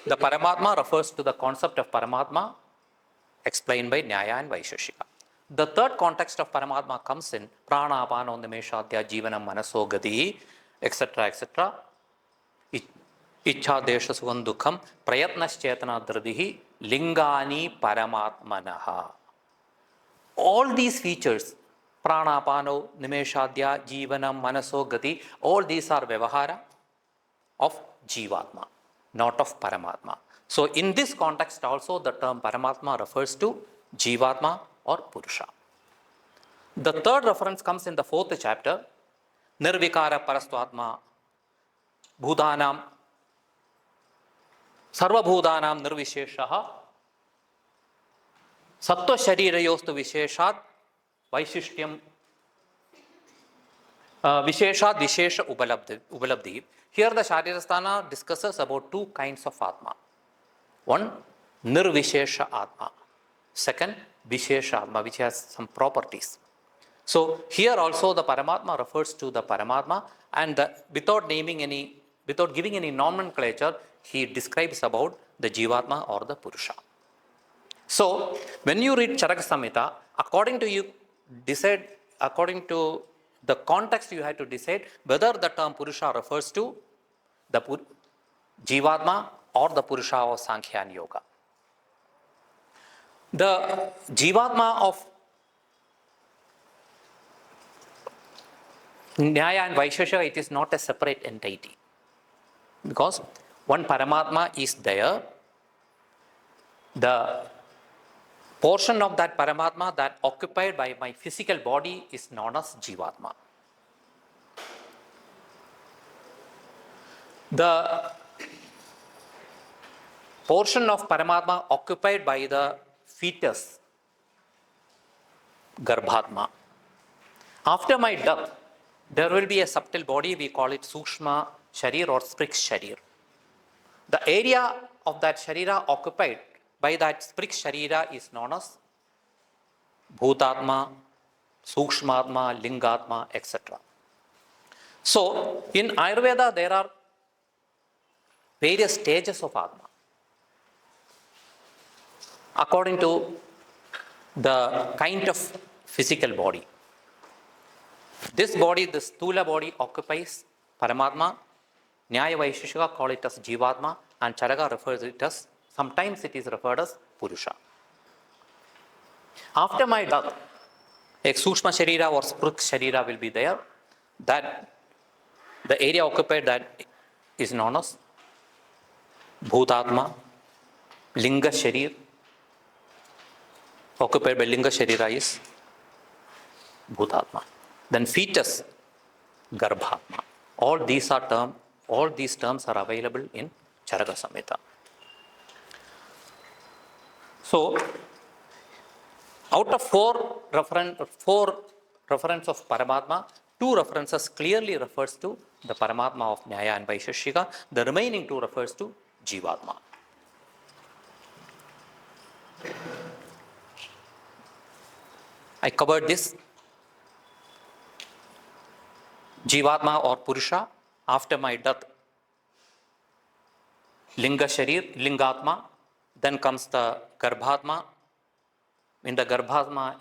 the Paramatma refers to the concept of Paramatma explained by Nyaya and Vaisheshika. The third context of Paramatma comes in Prana, Apano, Nimeshadhya, Jivanam, Manaso, Gati, etc., etc. Ichha, Desha, Sukhan, Dukham, Prayatnas, Chetana, Dradihi, Lingani, Paramatmanaha. All these features, Prana, Apano, Nimeshadhya, Jivanam, Manaso, Gati, all these are Vyavahara of jivatma, not of paramatma. So, in this context also the term paramatma refers to jivatma or purusha. The third reference comes in the fourth chapter, nirvikara parastvatma bhudanam sarvabhudanam nirvisheshaha sattva sharirayostu visheshat vaishishyam Visheshat Vishesha Ubalabdhi. Here the Sharirasthana discusses about two kinds of Atma. One, Nirvishesha Atma. Second, Vishesha Atma, which has some properties. So here also the Paramatma refers to the Paramatma, and without giving any nomenclature, he describes about the Jivatma or the Purusha. So when you read Charak Samhita, according to the context, you have to decide whether the term Purusha refers to the Jivatma or the Purusha of Sankhya and Yoga. The Jivatma of Nyaya and Vaisheshika, it is not a separate entity. Because one Paramatma is there, the portion of that Paramatma that occupied by my physical body is known as Jivatma. The portion of Paramatma occupied by the fetus, Garbhatma. After my death, there will be a subtle body, we call it Sukshma Sharir or Sprik Sharir. The area of that Sharira occupied by that Sprik Sharira is known as Bhutatma, Sukshmatma, Lingatma, etc. So, in Ayurveda, there are various stages of Atma according to the kind of physical body. This body, this Sthula body, occupies Paramatma. Nyaya Vaisheshika call it as Jivatma, and Charaka refers it as, sometimes it is referred as Purusha. After my death, a Sukshma Sharira or Spruk Sharira will be there. That the area occupied that is known as Bhutatma. Linga Sharir, occupied by Linga Sharira is Bhutatma. Then fetus, Garbhatma. All these terms are available in Charaka Samhita. So, out of four reference of Paramatma, two references clearly refers to the Paramatma of Nyaya and Vaisheshika. The remaining two refers to Jivatma. I covered this. Jivatma or Purusha, after my death, Linga Sharir, Lingatma, then comes the Garbhatma. In the Garbhatma,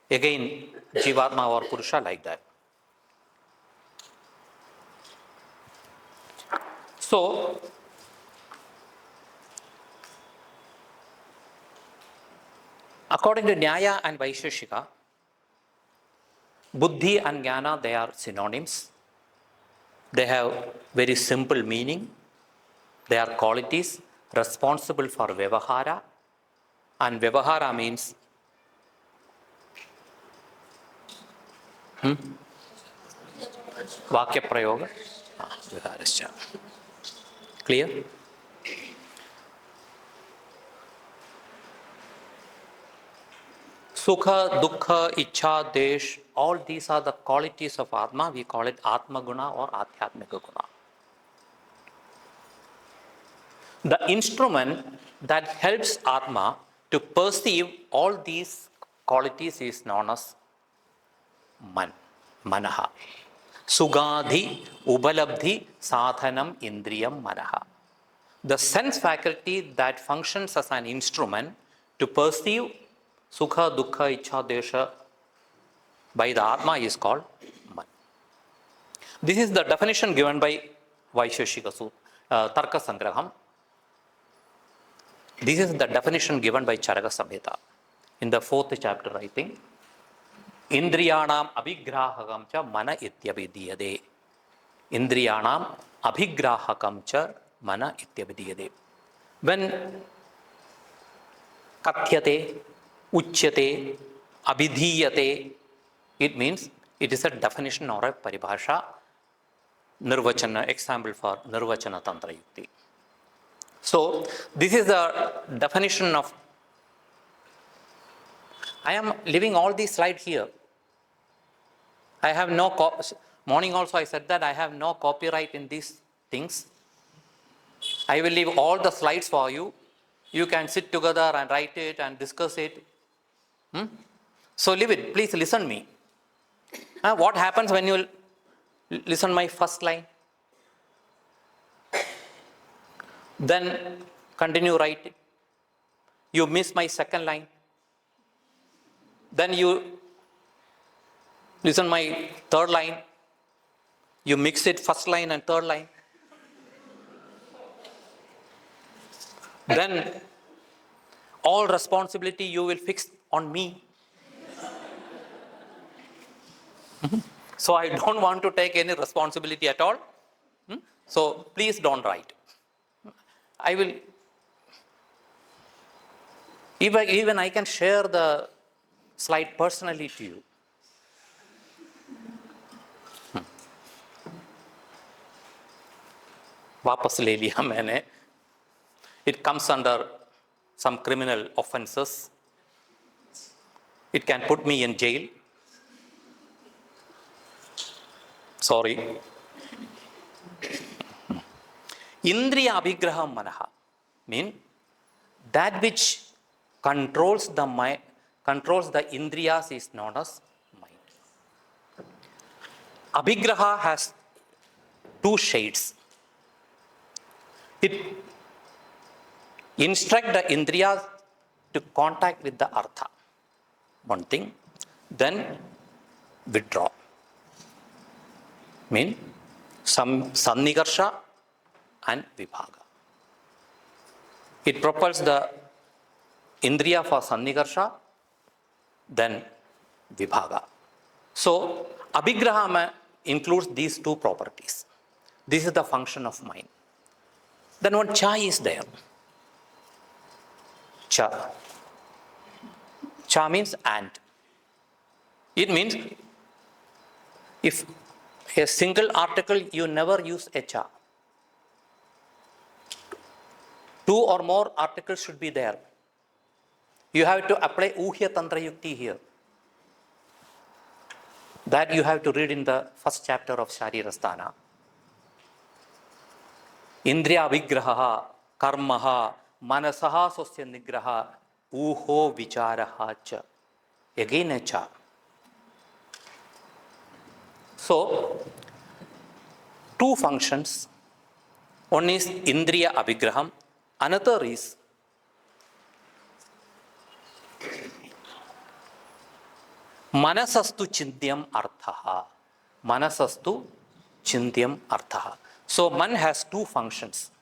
again Jivatma or Purusha, like that. So, according to Nyaya and Vaisheshika, Buddhi and Jnana, they are synonyms. They have very simple meaning. They are qualities responsible for Vyavahara. And Vyavahara means Vakya Prayoga. Clear? Sukha, Dukkha, Ichha, Desh, all these are the qualities of Atma. We call it Atma Guna or Adhyatmika Guna. The instrument that helps Atma to perceive all these qualities is known as manaha. Sugadhi, ubalabdhi, sadhanam, indriyam, manaha. The sense faculty that functions as an instrument to perceive sukha, dukkha, ichha, desha by the Atma is called man. This is the definition given by Vaisheshika Tarka Sangraham. This is the definition given by Charaka Samhita in the 4th chapter, I think. Indriyanam abhigrahakam cha mana ityabhidiyade. Indriyanam abhigrahakam cha mana ityabhidiyade. When kathyate, uchyate, abhidhiyate, it means it is a definition or a paribhasha, nirvachana, example for nirvachana tantra yukti. So, this is the definition of. I am leaving all these slides here. I have no, morning also I said that I have no copyright in these things. I will leave all the slides for you. You can sit together and write it and discuss it. So leave it. Please listen me. What happens when you listen my first line? Then continue writing. You miss my second line. Then you listen my third line. You mix it first line and third line. Then all responsibility you will fix on me. So I don't want to take any responsibility at all. So please don't write. I will, even I can share the slide personally to you. वापस ले लिया मैंने. It comes under some criminal offences. It can put me in jail. Sorry. Indriya abhigraham manaha mean that which controls the mind, controls the indriyas is known as mind. Abhigraha has two shades. It instructs the indriyas to contact with the artha. One thing, then withdraw. Mean some sannigarsha and vibhaga. It propels the indriya for sannigarsha, then vibhaga. So abhigraha includes these two properties. This is the function of mind. Then one cha is there. Cha. Cha means and. It means if a single article you never use a cha. Two or more articles should be there. You have to apply Uhya Tantra Yukti here. That you have to read in the first chapter of Sharirasthana. Indriya vigraha, karmaha, manasaha sosya nigraha, uho vicharaha cha. Again a cha. So, two functions. One is Indriya Abhigraham, another is Manasastu Chintyam Arthaha. Manasastu Chintyam Arthaha. So, man has two functions.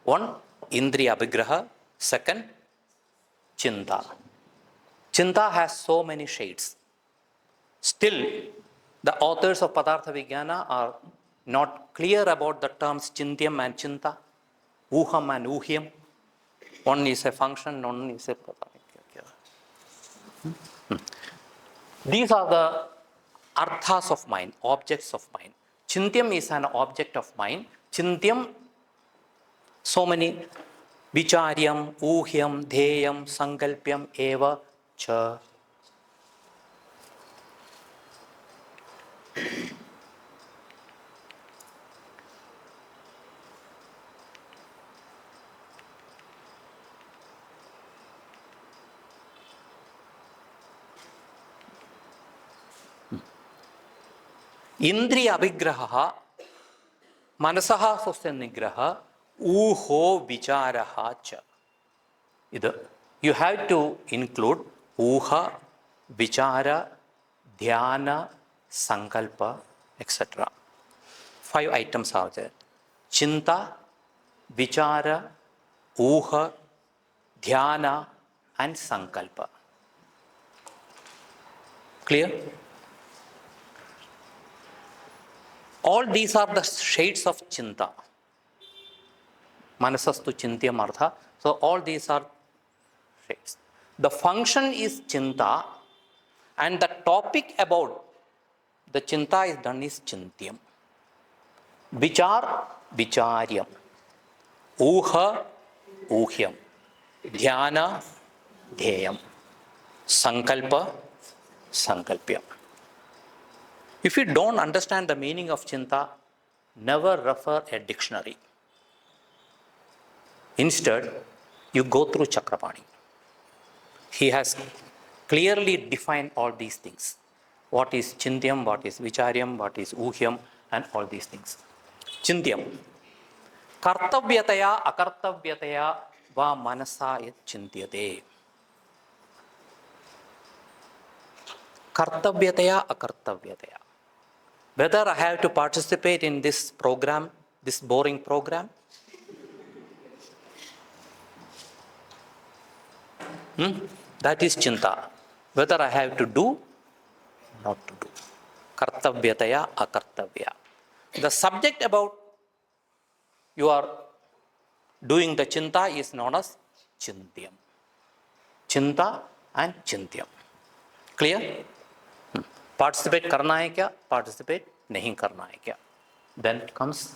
One, Indriya Abhigraha. Second, Chinta. Chinta has so many shades. Still, the authors of Padartha Vijnana are not clear about the terms Chintyam and Chinta, Uham and Uhyam. One is a function, one is a. These are the arthas of mind, objects of mind. Chintyam is an object of mind. Chintyam, so many. Vicharyam, Uhyam, Dheyam, Sankalpyam, Eva, Cha. Indriya abhigraha, manasaha swasya nigraha, uho vicharaha cha. You have to include uha, vichara, dhyana, sankalpa, etc. 5 items are there. Chinta, vichara, uha, dhyana, and sankalpa. Clear? All these are the shades of chinta. Manasastu chintyam artha. So all these are shades. The function is chinta, and the topic about the chinta is done is chintyam. Vichar, vicharyam. Uha, uhyam. Dhyana, dhyayam. Sankalpa, sankalpyam. If you don't understand the meaning of chinta, never refer a dictionary. Instead, you go through Chakrapani. He has clearly defined all these things. What is chintyam, what is vicharyam, what is uhyam, and all these things. Chintyam. Kartavyataya, akartavyataya, va manasa yat chintyate. Kartavyataya, akartavyataya. Whether I have to participate in this program, this boring program, that is chinta. Whether I have to do, not to do. Kartavyataya, akartavya. The subject about you are doing the chinta is known as chintyam. Chinta and chintyam. Clear? Participate karna hai kya? Participate nahi karna hai kya? Then comes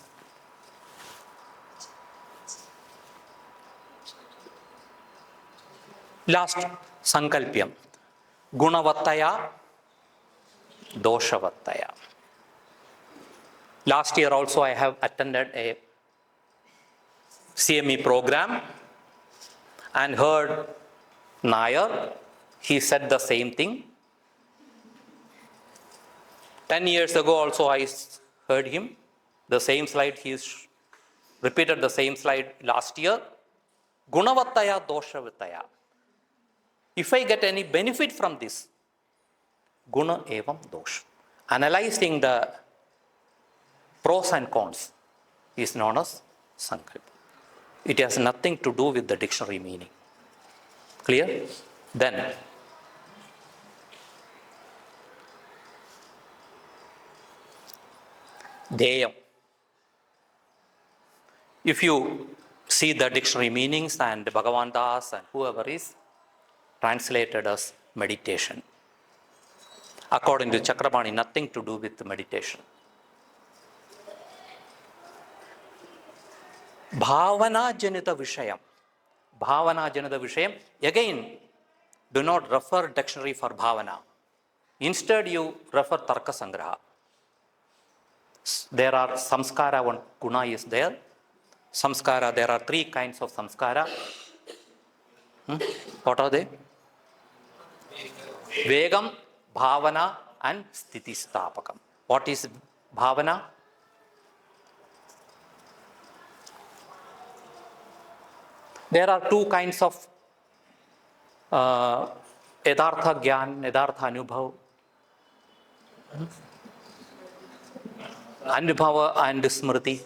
last sankalpyam. Gunavattaya, doshavattaya. Last year also I have attended a CME program and heard NAIR. He said the same thing. 10 years ago also I heard him. The same slide, he repeated the same slide last year. Gunavattaya, doshavattaya. If I get any benefit from this, guna evam dosh. Analyzing the pros and cons is known as sankalpa. It has nothing to do with the dictionary meaning. Clear? Then, deyam. If you see the dictionary meanings and Bhagavan Das and whoever is, translated as meditation. According to Chakrapani, nothing to do with meditation. Bhavana janita vishayam. Bhavana janita vishayam. Again, do not refer dictionary for bhavana. Instead, you refer tarka sangraha. There are samskara, one guna is there. Samskara, there are 3 kinds of samskara. What are they? Vegam, bhavana, and sthitistapakam. What is bhavana? There are 2 kinds of yadartha gyan, yadartha anubhav. Anubhava and smriti.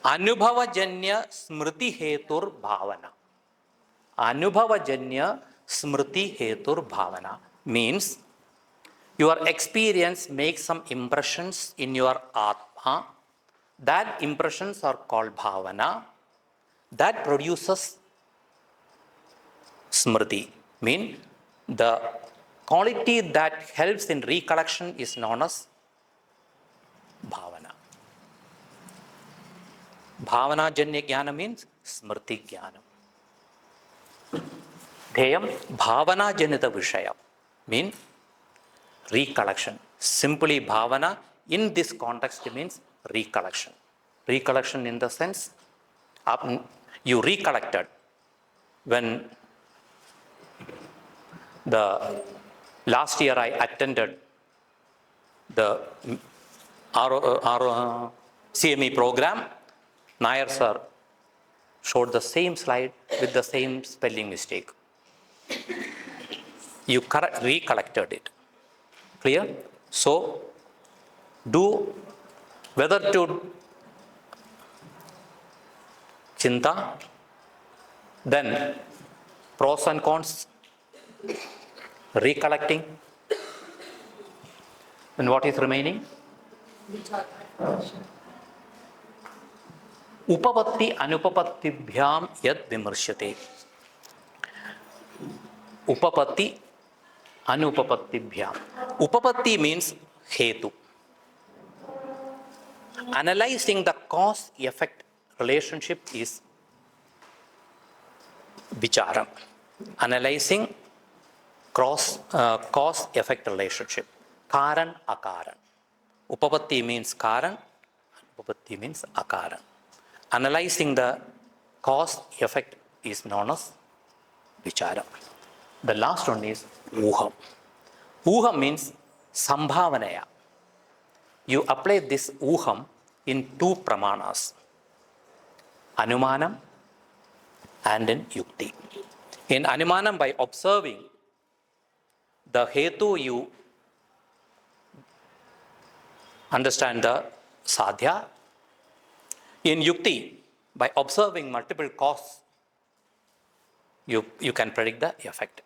Anubhava janya smriti hetur bhavana. Anubhava janya smriti hetur bhavana means your experience makes some impressions in your Atma. That impressions are called bhavana. That produces smriti. Mean the quality that helps in recollection is known as bhavana. Bhavana janya jnana means smriti jnana. Dheyam bhavana janita vishaya means recollection. Simply bhavana in this context means recollection. Recollection in the sense you recollected when the last year I attended the CME program, NAIR sir showed the same slide with the same spelling mistake. You recollected it. Clear? So, do whether to chinta, then pros and cons, recollecting, then what is remaining? Upapatti anupapattibhyam yad vimarshyate. Upapatti anupapattibhyam. Upapatti means hetu. Analyzing the cause-effect relationship is vicharam. Analyzing cause-effect relationship. Karan, akaran. Upapatti means karan, upapatti means akaran. Analyzing the cause-effect is known as vicharam. The last one is uham. Uham means sambhavanaya. You apply this uham in two pramanas, anumanam and in yukti. In anumanam, by observing the hetu, you understand the sadhya. In yukti, by observing multiple causes, you can predict the effect.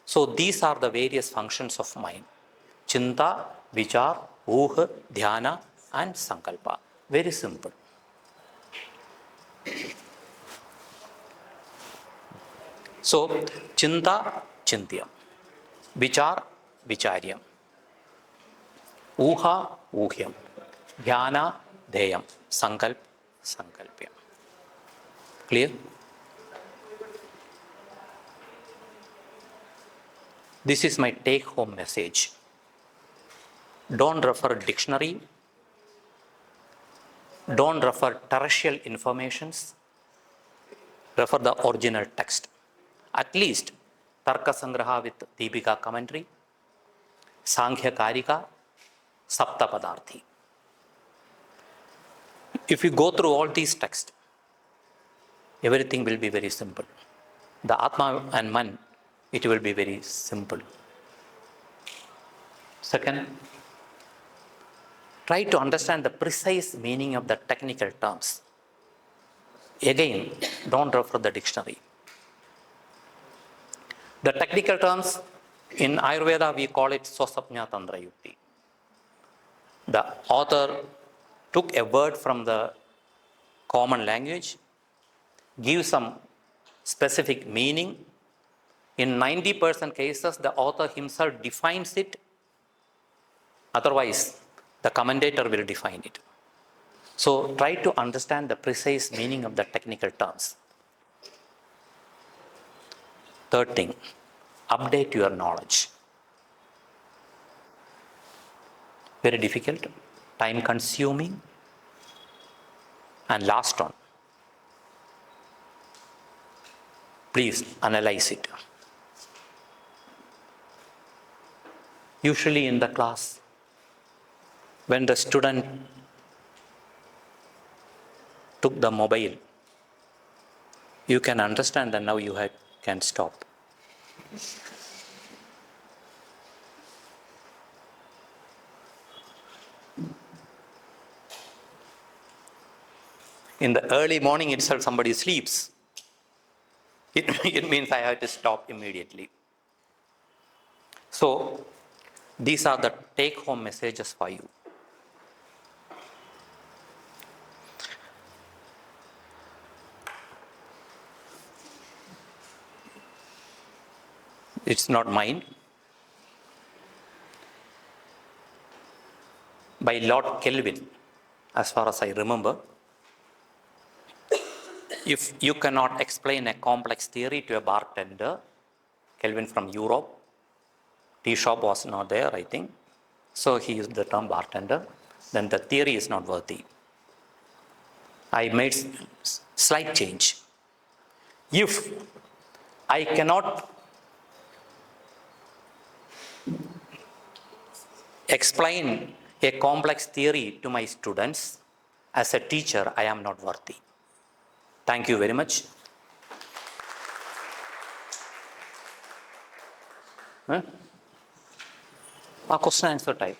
So these are the various functions of mind: chinta, vichar, uha, dhyana and sankalpa. Very simple. So chinta, chintyam, vichar, vicharyam, uha, uhyam, dhyana, dheyam, sankalp, sankalpyam. Clear? This is my take-home message. Don't refer dictionary. Don't refer terrestrial informations. Refer the original text. At least Tarka Sangraha with Deepika commentary, Sankhya Karika, Sapta Padarthi. If you go through all these texts, everything will be very simple. The Atma and Man, it will be very simple. Second, try to understand the precise meaning of the technical terms. Again, don't refer the dictionary. The technical terms in Ayurveda, we call it Swasapnya Tantra Yukti. The author took a word from the common language, gives some specific meaning. In 90% cases, the author himself defines it. Otherwise, the commentator will define it. So try to understand the precise meaning of the technical terms. Third thing, update your knowledge. Very difficult, time consuming. And last one, please analyze it. Usually in the class, when the student took the mobile, you can understand that now you can stop. In the early morning itself, somebody sleeps. It means I have to stop immediately. So, these are the take-home messages for you. It's not mine. By Lord Kelvin, as far as I remember. If you cannot explain a complex theory to a bartender, Kelvin from Europe, tea shop was not there, I think. So he used the term bartender. Then the theory is not worthy. I made slight change. If I cannot explain a complex theory to my students, as a teacher, I am not worthy. Thank you very much. Huh? Question answer type.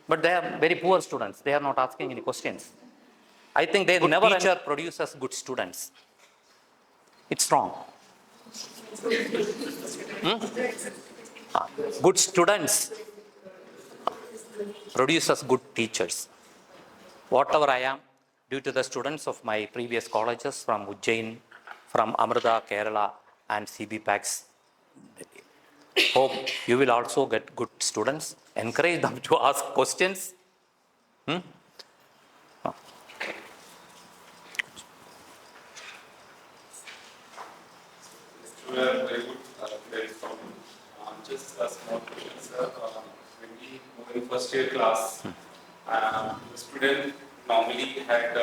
But they are very poor students. They are not asking any questions. I think they never teacher produces good students. It's wrong. Good students produces good teachers. Whatever I am, due to the students of my previous colleges from Ujjain, from Amrita, Kerala, and CB Pax. Hope you will also get good students. Encourage them to ask questions. Very good. Very strong. Just a small question, sir. When we were in first year class, the student normally had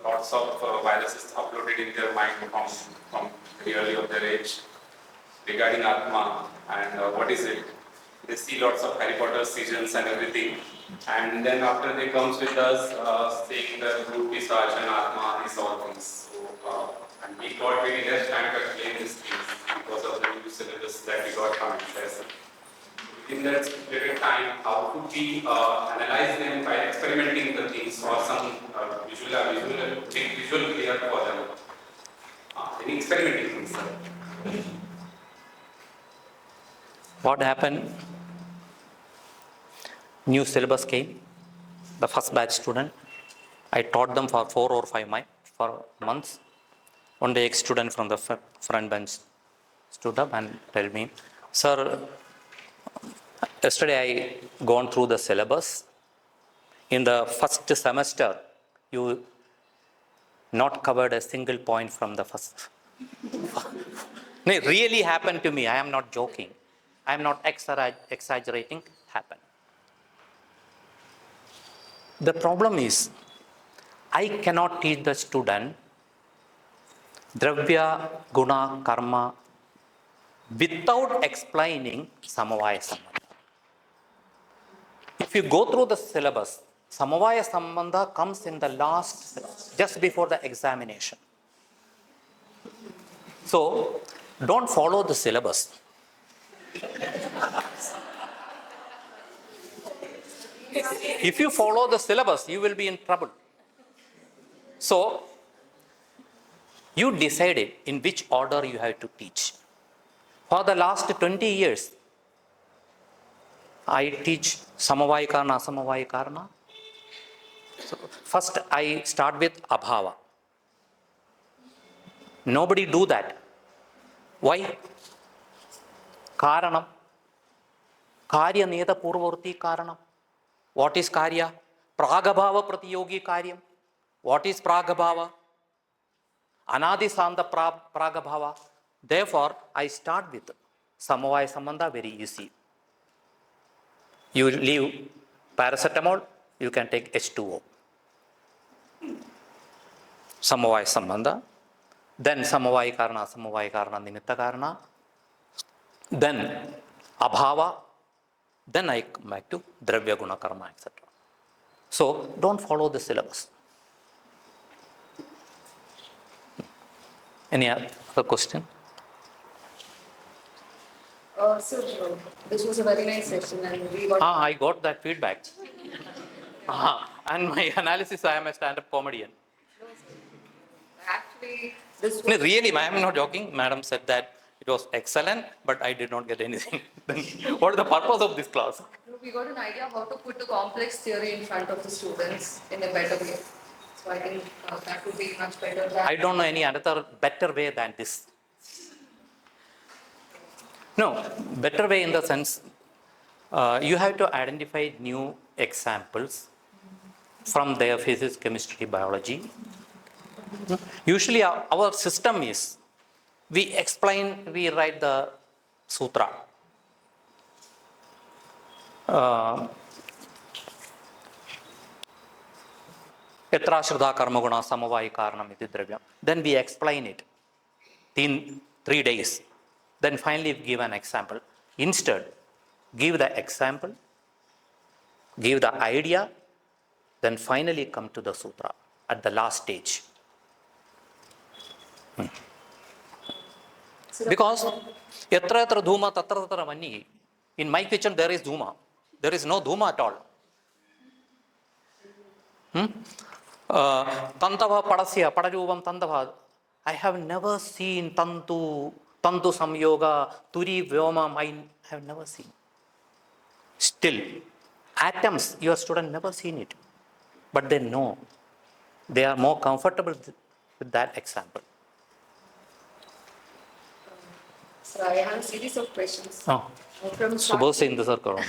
lots of viruses uploaded in their mind from very early of their age regarding Atma and what is it. They see lots of Harry Potter seasons and everything. And then after they comes with us saying the root research and Atma, these all things. So, and we got very less time to explain these things because of the new syllabus that we got from MSS. In that limited time, how could we analyze them by experimenting the things or some visual clear for them? Any experimenting things, sir? What happened? New syllabus came. The first batch student. I taught them for 4 or 5 months. One day, ex-student from the front bench stood up and told me, "Sir, yesterday I gone through the syllabus. In the first semester, you not covered a single point from the first." It really happened to me. I am not joking. I am not exaggerating. Happened. The problem is, I cannot teach the student Dravya, Guna, Karma without explaining Samavaya Sambandha. If you go through the syllabus, Samavaya Sambandha comes in the last, just before the examination. So, don't follow the syllabus. If you follow the syllabus, you will be in trouble. So, you decided in which order you have to teach. For the last 20 years, I teach Samavaya Karana, Asamavaya Karana. So first, I start with Abhava. Nobody do that. Why? Karanam. Karya Neta Purvarti Karanam. What is Karya? Pragabhava Pratiyogi Karyam. What is Pragabhava? Anadi Sanda Pragabhava. Therefore, I start with Samavaya Sambandha, very easy. You leave paracetamol, you can take H2O. Samavaya Sambandha. Then Samavaya Karana, Samavaya Karana, Nimitta Karana. Then Abhava. Then I come back to Dravya, Guna, Karma, etc. So, don't follow the syllabus. Any other question? So, this was a very nice session and we got... I got that feedback. And my analysis, I am a stand-up comedian. Actually, this was... No, really, I am not joking. Madam said that it was excellent, but I did not get anything. Then what is the purpose of this class? We got an idea how to put the complex theory in front of the students in a better way. So I think that would be much better than... I don't know any other better way than this. No, better way in the sense, you have to identify new examples from their physics, chemistry, biology. Usually our system is, we explain, we write the sutra. Yatra Shraddha Karma Guna Samavaya Karanam Iti Dravyam. Then we explain it in 3 days. Then finally give an example. Instead, give the example, give the idea, then finally come to the sutra at the last stage. Because yatra yatra dhuma tatra tatra vanni. In my kitchen there is dhuma. There is no dhuma at all. Tantava padasya padarubam tantava. I have never seen tantu samyoga, turi vyoma. I have never seen. Still, atoms, your student never seen it. But they know. They are more comfortable with that example. So I have a series of questions. Oh. From Subhose in the circle.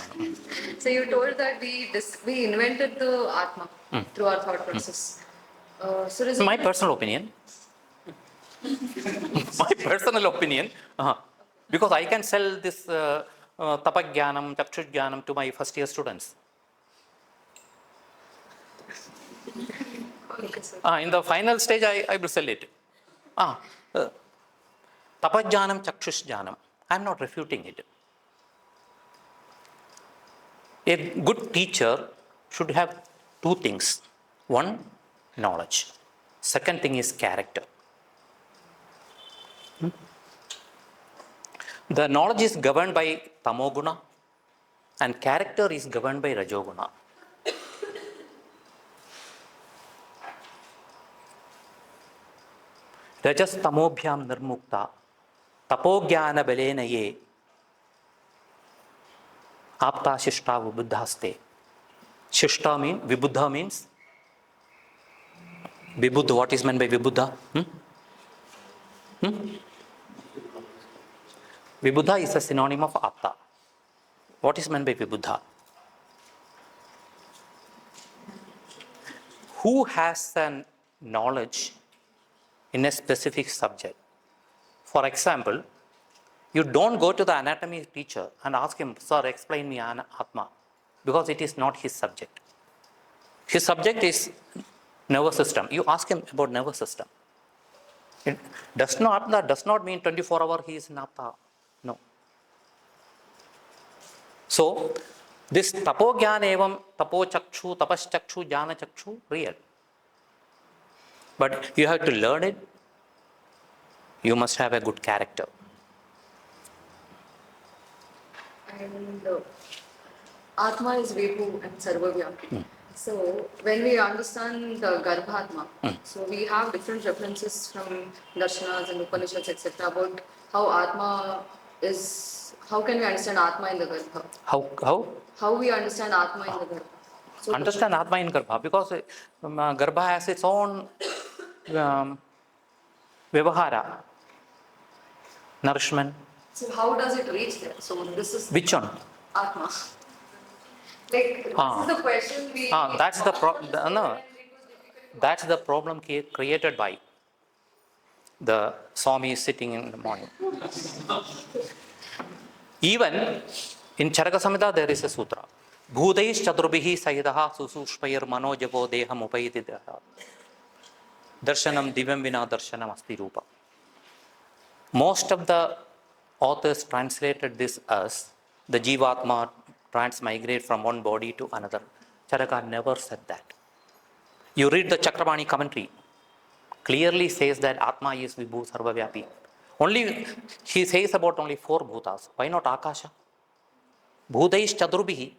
So you told that we invented the Atma through our thought process. So is My personal opinion. My personal opinion. Because I can sell this tapagyanam, chakshujyanam to my first year students. Okay, sir. In the final stage, I will sell it. Tapajjanam, chakshusjanam. I am not refuting it. A good teacher should have two things. One, knowledge. Second thing is character. The knowledge is governed by tamoguna and character is governed by rajoguna. Rajas tamobhyam nirmukta tapogyana balena ye apta shishta vibuddhaste. Shishta means, vibuddha means, vibuddha, what is meant by vibuddha? Vibuddha is a synonym of apta. What is meant by vibuddha? Who has a knowledge in a specific subject? For example, you don't go to the anatomy teacher and ask him, sir, explain me Atma, because it is not his subject. His subject is nervous system. You ask him about nervous system. It does not mean 24 hours he is in Apta. No. So, this tapo jnana evam tapo chakshu, tapas chakshu, jnana chakshu, real. But you have to learn it. You must have a good character. And Atma is Vibhu and Sarvavyapi. So when we understand the Garbhatma, so we have different references from Darshanas and Upanishads, etc. about how Atma is, how can we understand Atma in the Garbha? How we understand Atma in the Garbha? So Understand Atma in Garbha, because Garbha has its own Vyavahara, nourishment. So how does it reach there? So this is Which one? Atma. Like, this is the question we... That's the problem created by the Swami sitting in the morning. Even in Charaka Samhita there is a sutra. Bhudaish chadurbihi sahidaha susushpayir manojavo deham upayiti deha. Darshanam divyam vina darshanam asti rupa. Most of the authors translated this as the jivatma transmigrate from one body to another. Charaka never said that. You read the Chakravarti commentary, clearly says that Atma is Vibhu Sarvavyapi. Only, he says about only 4 bhutas. Why not Akasha? Bhudaish chadurbihi.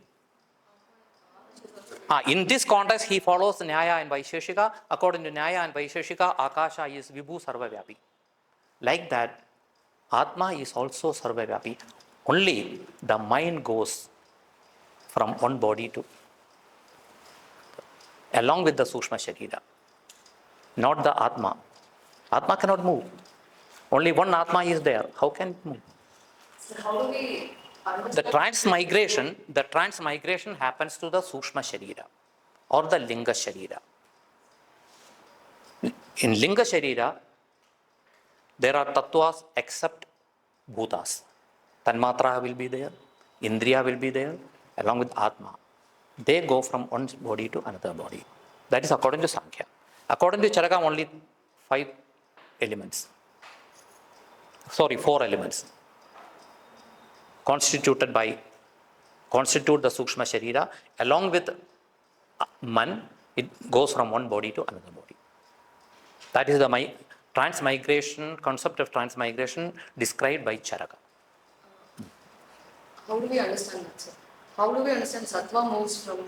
In this context, he follows Nyaya and Vaisheshika. According to Nyaya and Vaisheshika, Akasha is Vibhu Sarvavyapi. Like that, Atma is also Sarvavyapi. Only the mind goes from one body to along with the Sushma Sharira. Not the Atma. Atma cannot move. Only one Atma is there. How can it move? So how do we understand? The transmigration happens to the Sushma Sharira or the Linga Sharira. In Linga Sharira, there are tattvas except bhutas. Tanmatra will be there, Indriya will be there, along with Atma. They go from one body to another body. That is according to Sankhya. According to Charaka, only 4 elements. Constituted by constitute the Sukshma Sharira. Along with Man, it goes from one body to another body. That is the transmigration, concept of transmigration described by Charaka. How do we understand that, sir? How do we understand sattva moves from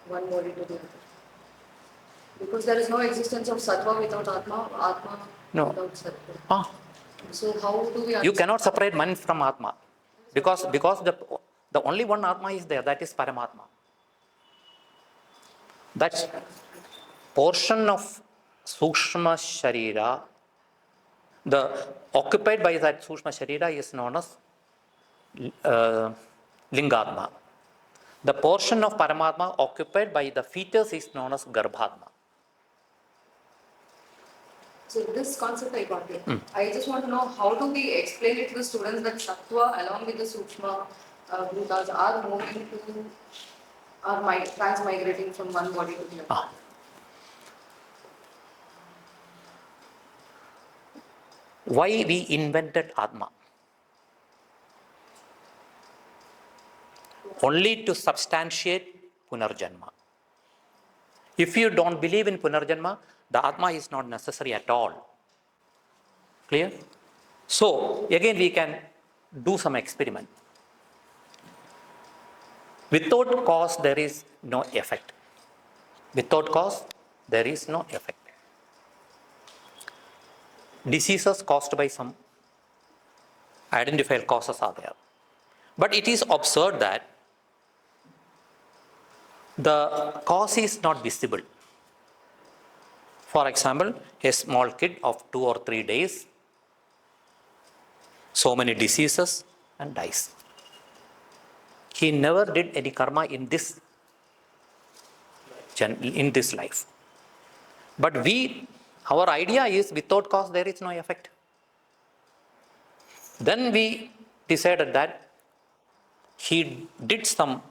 one body to the other? Because there is no existence of sattva without Atma, Atma No. without sattva. Ah. So how do we understand? You cannot separate Man from Atma. Because the only one Atma is there, that is paramatma. That portion of Sukshma Sharira, the occupied by that Sukshma Sharira is known as Lingatma. The portion of Paramatma occupied by the fetus is known as Garbhatma. So this concept I got it. I just want to know how do we explain it to the students that sattva along with the Sukshma bhutas are moving to, are transmigrating from one body to the other. Why we invented Atma? Only to substantiate Punarjanma. If you don't believe in Punarjanma, the Atma is not necessary at all. Clear? So, again we can do some experiment. Without cause, there is no effect. Without cause, there is no effect. Diseases caused by some identified causes are there. But it is observed that the cause is not visible. For example, a small kid of 2 or 3 days, so many diseases and dies. He never did any karma in this life. But our idea is without cause there is no effect. Then we decided that he did some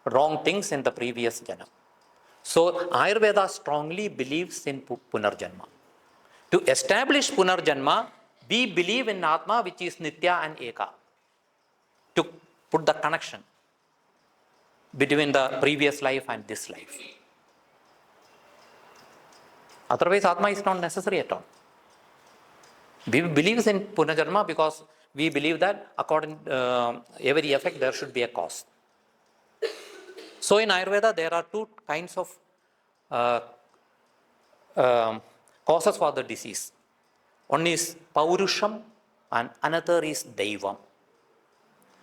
wrong things in the previous janam. So Ayurveda strongly believes in Punarjanma. To establish Punarjanma, we believe in Atma, which is Nitya and Eka. To put the connection between the previous life and this life. Otherwise, Atma is not necessary at all. We believe in Punarjanma because we believe that according to every effect there should be a cause. So in Ayurveda there are 2 kinds of causes for the disease. One is Paurusham and another is Daivam.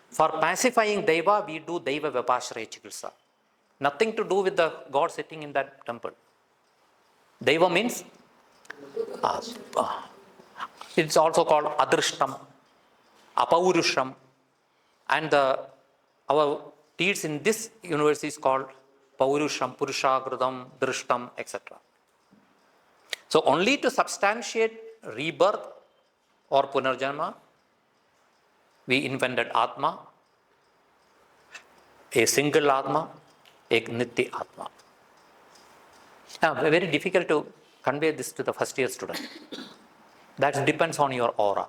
For pacifying Daiva, we do Daiva Vipashraya Chikitsa. Nothing to do with the God sitting in that temple. Daiva means it's also called Adrishtam, Apaurusham, and our deeds in this universe is called Paurusham, Purushagradam, Drishtam, etc. So only to substantiate rebirth or Punarjanma, we invented Atma, a single Atma, a Nitya Atma. Now, very difficult to convey this to the first year student. That depends on your aura.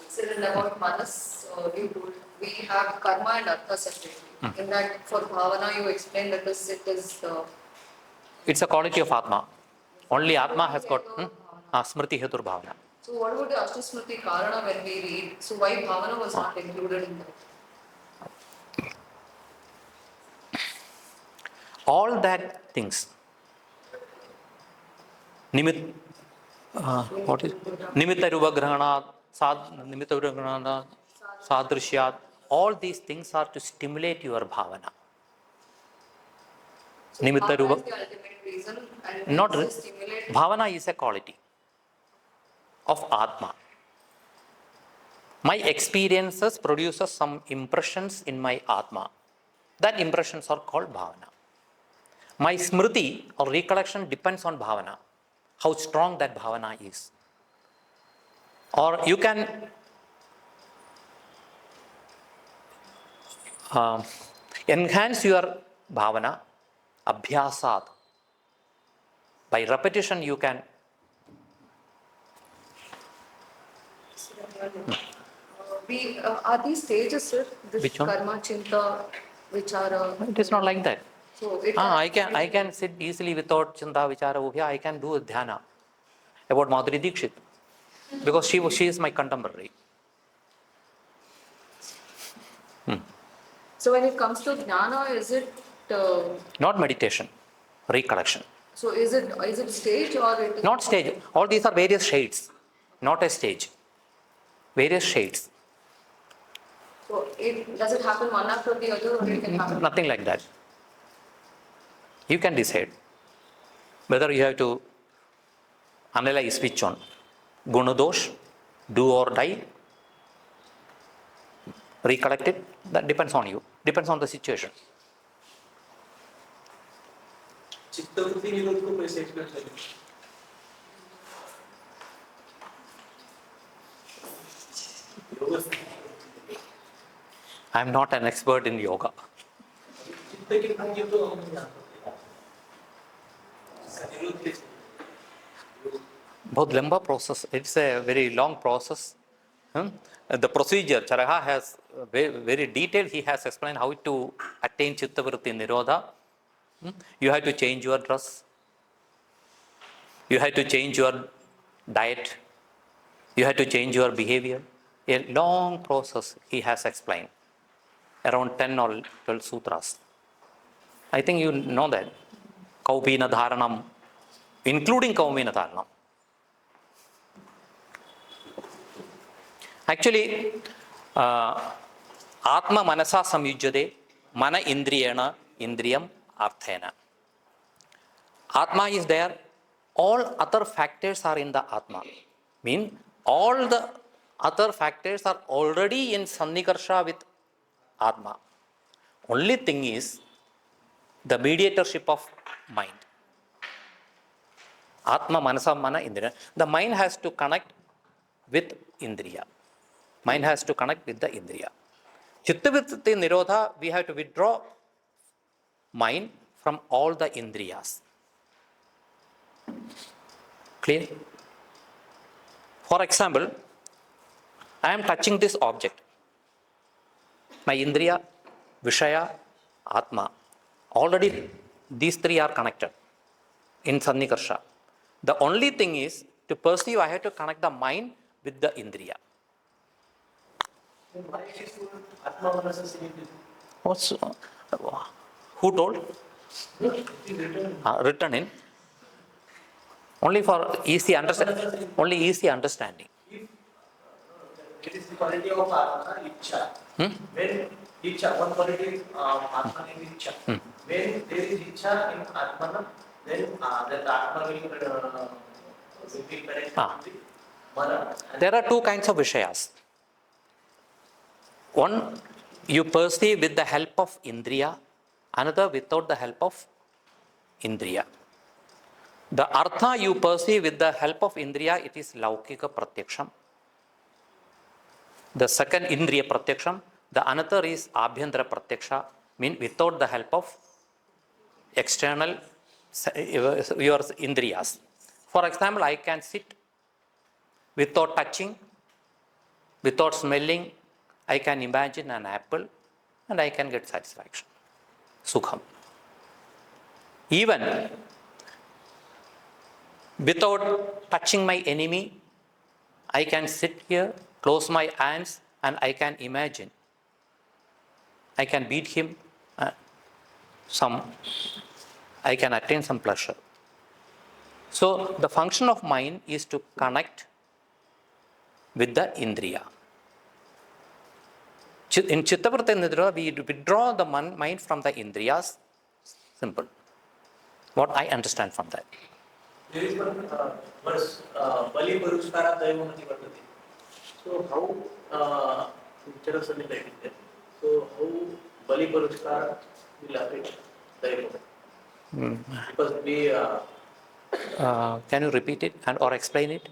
Sir, and about Manas, you told we have karma and artha separately. In that, for bhavana, you explained that it is. It's a quality of Atma. Only Atma has got Smriti Hetur Bhavana. So, what about the Ashtasmriti Karana when we read? So, why bhavana was not included in that? All that things. Nimitta Ruvagrahana, Nimitta Ruvagrahana, Sadrishyat, all these things are to stimulate your bhavana. So bhavana is the ultimate reason and Not to stimulate. Bhavana is a quality of Atma. My experiences produces some impressions in my Atma. That impressions are called bhavana. My smriti or recollection depends on bhavana, how strong that bhavana is. Or you can enhance your bhavana, abhyasat. By repetition you can. we are these stages, sir? This Which one? karma, chinta, which are. It is not like that. So it I can sit easily without chinta, vichara, uvya. I can do dhyana about Madhuri Dixit because she is my contemporary. So when it comes to jnana, is it? Not meditation, recollection. So is it stage or it? Not stage. All these are various shades, not a stage. Various shades. So does it happen one after the other, or it can happen? Nothing like that. You can decide whether you have to analyze which one. Gunadosh, do or die, recollect it. That depends on you. Depends on the situation. चित्तवृत्ति निरोध को कैसे explain करें? I am not an expert in yoga. चित्त की प्रक्रिया तो हम नहीं जानते। निरोध कैसे? बहुत लंबा process. It's a very long process. The procedure, Charak has very detailed. He has explained how to attain chittavritti nirodha. You have to change your dress. You have to change your diet. You have to change your behavior. A long process he has explained. Around 10 or 12 sutras. I think you know that. Kaupina dharanam, including Kaupina dharanam. Actually, Atma manasa samyujyade, mana indriyena, indriyam arthena. Atma is there. All other factors are in the Atma. Mean all the other factors are already in Sannikarsha with Atma. Only thing is the mediatorship of mind. Atma, Manasa, Mana, Indriya. The mind has to connect with Indriya. Mind has to connect with the Indriya. Chittavritti Nirodha, we have to withdraw mind from all the Indriyas. Clear? For example, I am touching this object. My Indriya, Vishaya, Atma. Already these three are connected in Sannikarsha. The only thing is to perceive, I have to connect the mind with the Indriya. What's, who told? Written in. Only for easy understanding. Only easy understanding. It is the quality of Atma, Ichcha. When Ichcha, one quality is Atma is Ichcha. When there is Ichcha in Atmana, then that Atma will be connected to the Mana. There are two kinds of Vishayas. One, you perceive with the help of Indriya, another without the help of Indriya. The Artha you perceive with the help of Indriya, it is Laukika Pratyaksham. The second Indriya Pratyaksham, the another is Abhyantara Pratyaksha, mean without the help of external your Indriyas. For example, I can sit without touching, without smelling. I can imagine an apple and I can get satisfaction, Sukham. Even without touching my enemy, I can sit here, close my hands and I can imagine. I can beat him, I can attain some pleasure. So the function of mind is to connect with the Indriya. In Chittavritti Nirodha, we withdraw the mind from the Indriyas. Simple. What I understand from that. There is one verse, Bali Parushkara Daivamati Vartate. So how, Charak sir is writing there. So how Bali Parushkara will affect Daivamati? Because we... can you repeat it and or explain it?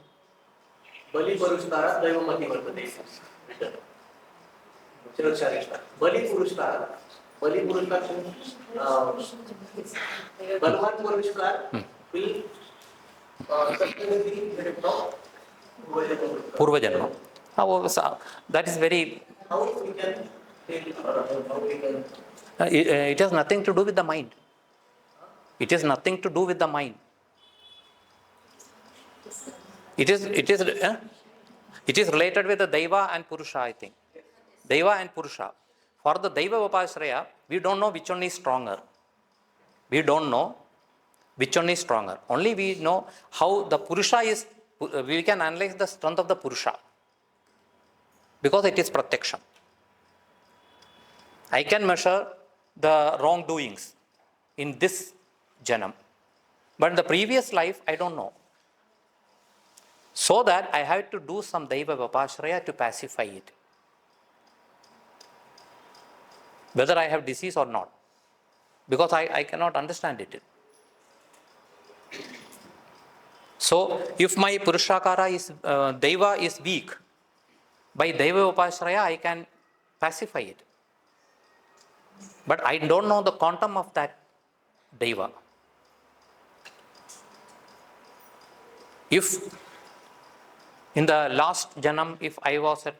Bali Parushkara Daivamati Vartate. Written. Charak sir. Bali Parushkara. Bali Parushkara. Balwan Parushkara will Purva Janma. That is very. How we can tell or how we can It has nothing to do with the mind. It has nothing to do with the mind. It is. It is related with the Daiva and Purusha, I think. Daiva and Purusha. For the Daiva Upashraya, we don't know which one is stronger. We don't know which one is stronger. Only we know how the Purusha is. We can analyze the strength of the Purusha because it is protection. I can measure the wrongdoings in this janam, but in the previous life I don't know. So that I have to do some Daiva Vapashraya to pacify it. Whether I have disease or not. Because I cannot understand it. So, if my Purushakara is, Daiva is weak, by Daiva Upashraya I can pacify it. But I don't know the quantum of that Daiva. If in the last janam, if I was a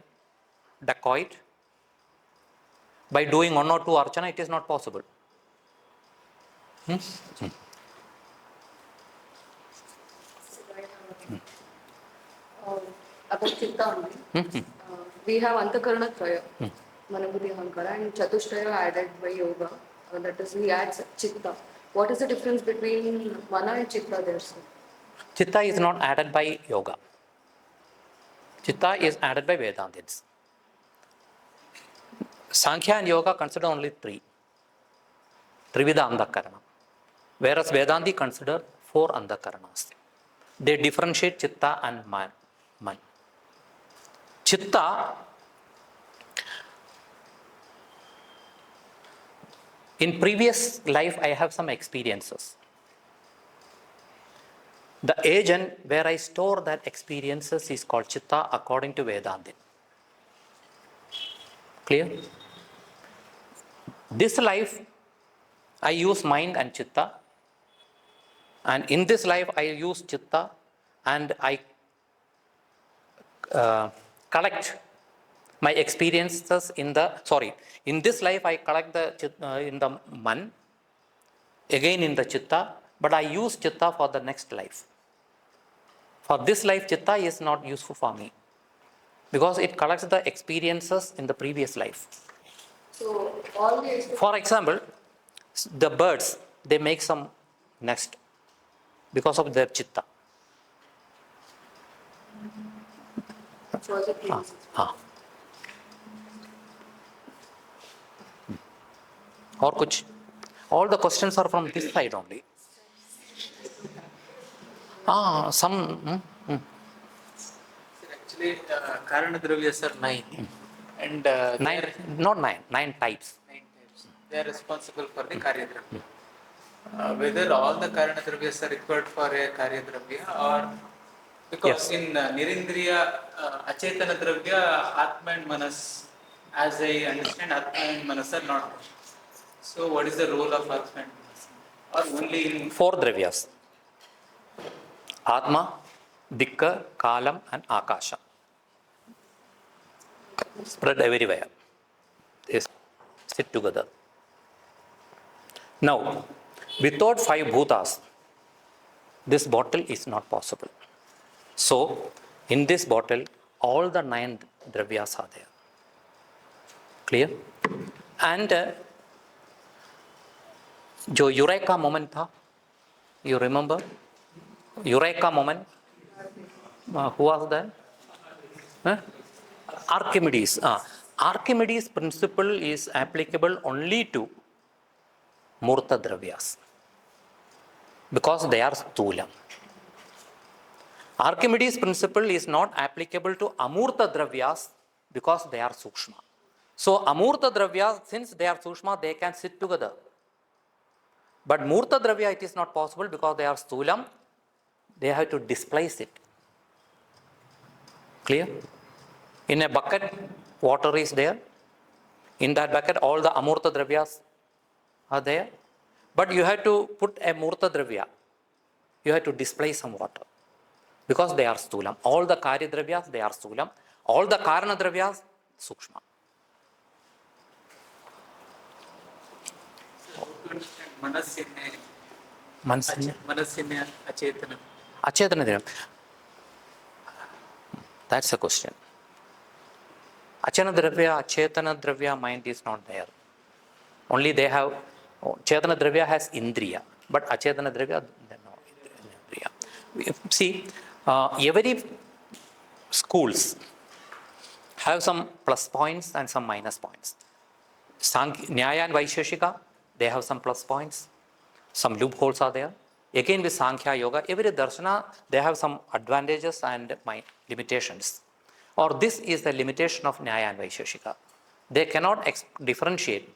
dacoit, by doing one or two archana, it is not possible. About Chitta only. We have Antakarana Traya, Manabuddhi Ahankara, and Chatushraya added by Yoga. That is, we add Chitta. What is the difference between Mana and Chitta there, sir? Chitta is not added by yoga. Chitta is added by Vedantians. Sankhya and Yoga consider only three. Trivida Andakarana. Whereas Vedanti consider four Andakaranas. They differentiate Chitta and Man. Chitta, in previous life I have some experiences. The agent where I store that experiences is called Chitta according to Vedanta. Clear? This life I use mind and Chitta, and in this life I use Chitta and I collect my experiences in this life I collect in the Man, again in the Chitta, but I use Chitta for the next life. For this life, Chitta is not useful for me because it collects the experiences in the previous life. So, all the For example, the birds, they make some nest because of their Chitta. Or kuch. All the questions are from this side only. Some. Actually, Karana Dravyas are 9. And Nine types. 9 types. They are responsible for the Karya Dravya. Whether all the Karana Dravyas are required for a Karya Dravya or because in Nirindriya, Achetana Dravya, Atma and Manas, as I understand, Atma and Manas are not. So, what is the role of Atma and Manas? Or only in Four dravyas. Atma, Dikka, Kalam and Akasha. Spread everywhere. They sit together. Now, without five bhutas, this bottle is not possible. So, in this bottle, all the 9 dravyas are there. Clear? And जो Eureka moment था, you remember? Eureka moment? Who was that? Archimedes. Archimedes' principle is applicable only to Murta Dravyas because they are Sthulam. Archimedes' principle is not applicable to Amurta Dravyas because they are Sukshma. So, Amurta Dravyas, since they are Sukshma, they can sit together. But Murta Dravya, it is not possible because they are Sthulam. They have to displace it. Clear? In a bucket, water is there. In that bucket, all the Amurta Dravyas are there. But you have to put a Murta Dravya. You have to displace some water. Because they are Sthulam. All the Karya Dravyas, they are Sthulam. All the Karana Dravyas, Sukshma. Manasya Achetana. Achetana Dravya. That's a question. Achetana Dravya mind is not there. Only they have, Chetana Dravya has Indriya, but Achetana Dravya, no Indriya. See, every schools have some plus points and some minus points. Nyaya and Vaisheshika, they have some plus points. Some loopholes are there. Again with Sankhya Yoga, every darshana, they have some advantages and limitations. Or this is the limitation of Nyaya and Vaisheshika. They cannot differentiate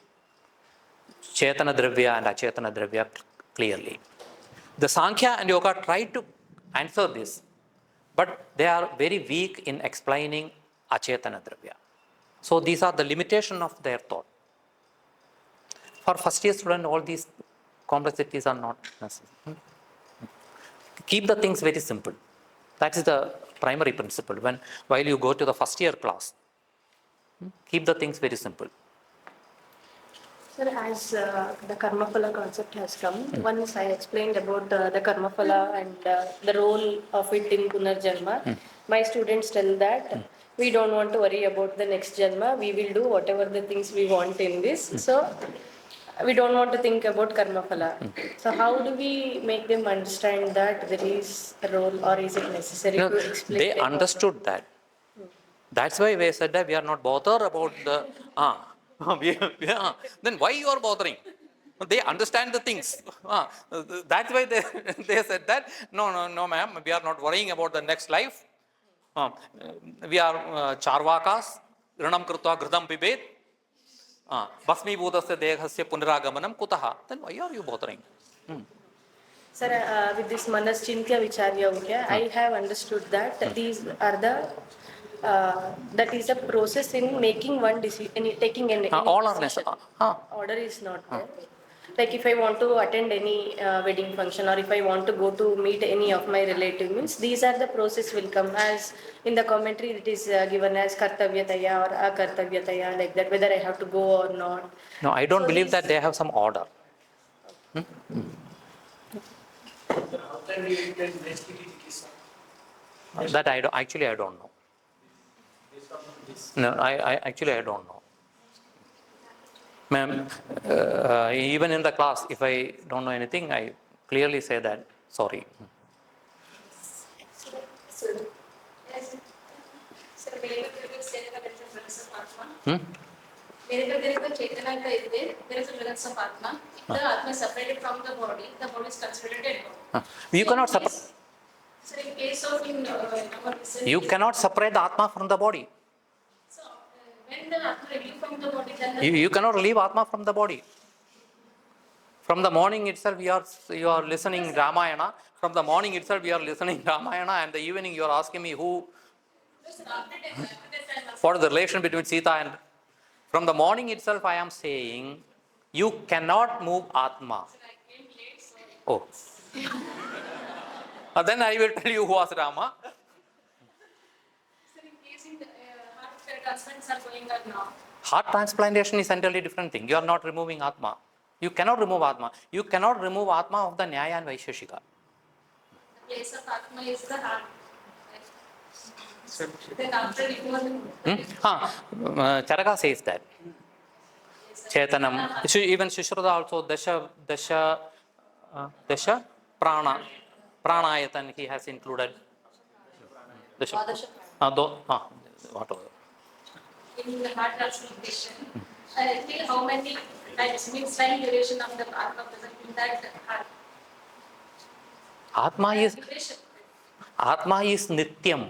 Chetana Dravya and Achetana Dravya clearly. The Sankhya and Yoga try to answer this, but they are very weak in explaining Achetana Dravya. So these are the limitation of their thought. For first year student, all these complexities are not necessary. Keep the things very simple. That is the primary principle. While you go to the first year class, keep the things very simple. Sir, as the karma phala concept has come, once I explained about the karma phala and the role of it in Punarjanma, my students tell that we don't want to worry about the next Janma, we will do whatever the things we want in this. So, we don't want to think about karma phala. So, how do we make them understand that there is a role, or is it necessary to explain? They understood that. That's why we said that we are not bothered about the then why you are bothering? They understand the things. That's why they said that no ma'am, we are not worrying about the next life. We are charvakas, granam krutva ghridam pibet, basmi bhudasya dehasya punaragamanam kutaha. Then why are you bothering? Sir, with this Manas Chintya Vicharya Ukya, I have understood that these are the that is a process in making one decision, taking any All are decision. necessary. Order is not there. Like if I want to attend any wedding function, or if I want to go to meet any of my relative, means these are the process will come as in the commentary it is given as kartavyataya or akartavyataya, like that, whether I have to go or not. No, I don't So believe these- that they have some order. How can we explain next Kisa? That I don't know. No, I don't know. Ma'am, even in the class, if I don't know anything, I clearly say that, sorry. There is a Chaitanya there is a presence of Atma. If the Atma is separated from the body is considered dead body. You cannot separate. So in case of You cannot separate the Atma from the body. So when the Atma relieve from the body, then You cannot relieve Atma from the body. From the morning itself, you are listening Ramayana. From the morning itself, you are listening Ramayana, and the evening you are asking me what is the relation between Sita and. From the morning itself, I am saying, you cannot move Atma. Oh. Then I will tell you who was Rama. So in case in heart transplants are going on now. Heart transplantation is entirely different thing. You are not removing Atma. You cannot remove Atma. You cannot remove Atma of the Nyaya and Vaisheshika. The place of Atma is the heart. Then after removing Charaka says that. Chetanam. Even Shishruta also, Dasha Prana. Pranayatan he has included. Whatever. in the heart transplantation, till how many times means time duration of the Atma present in that heart? Atma is Nityam.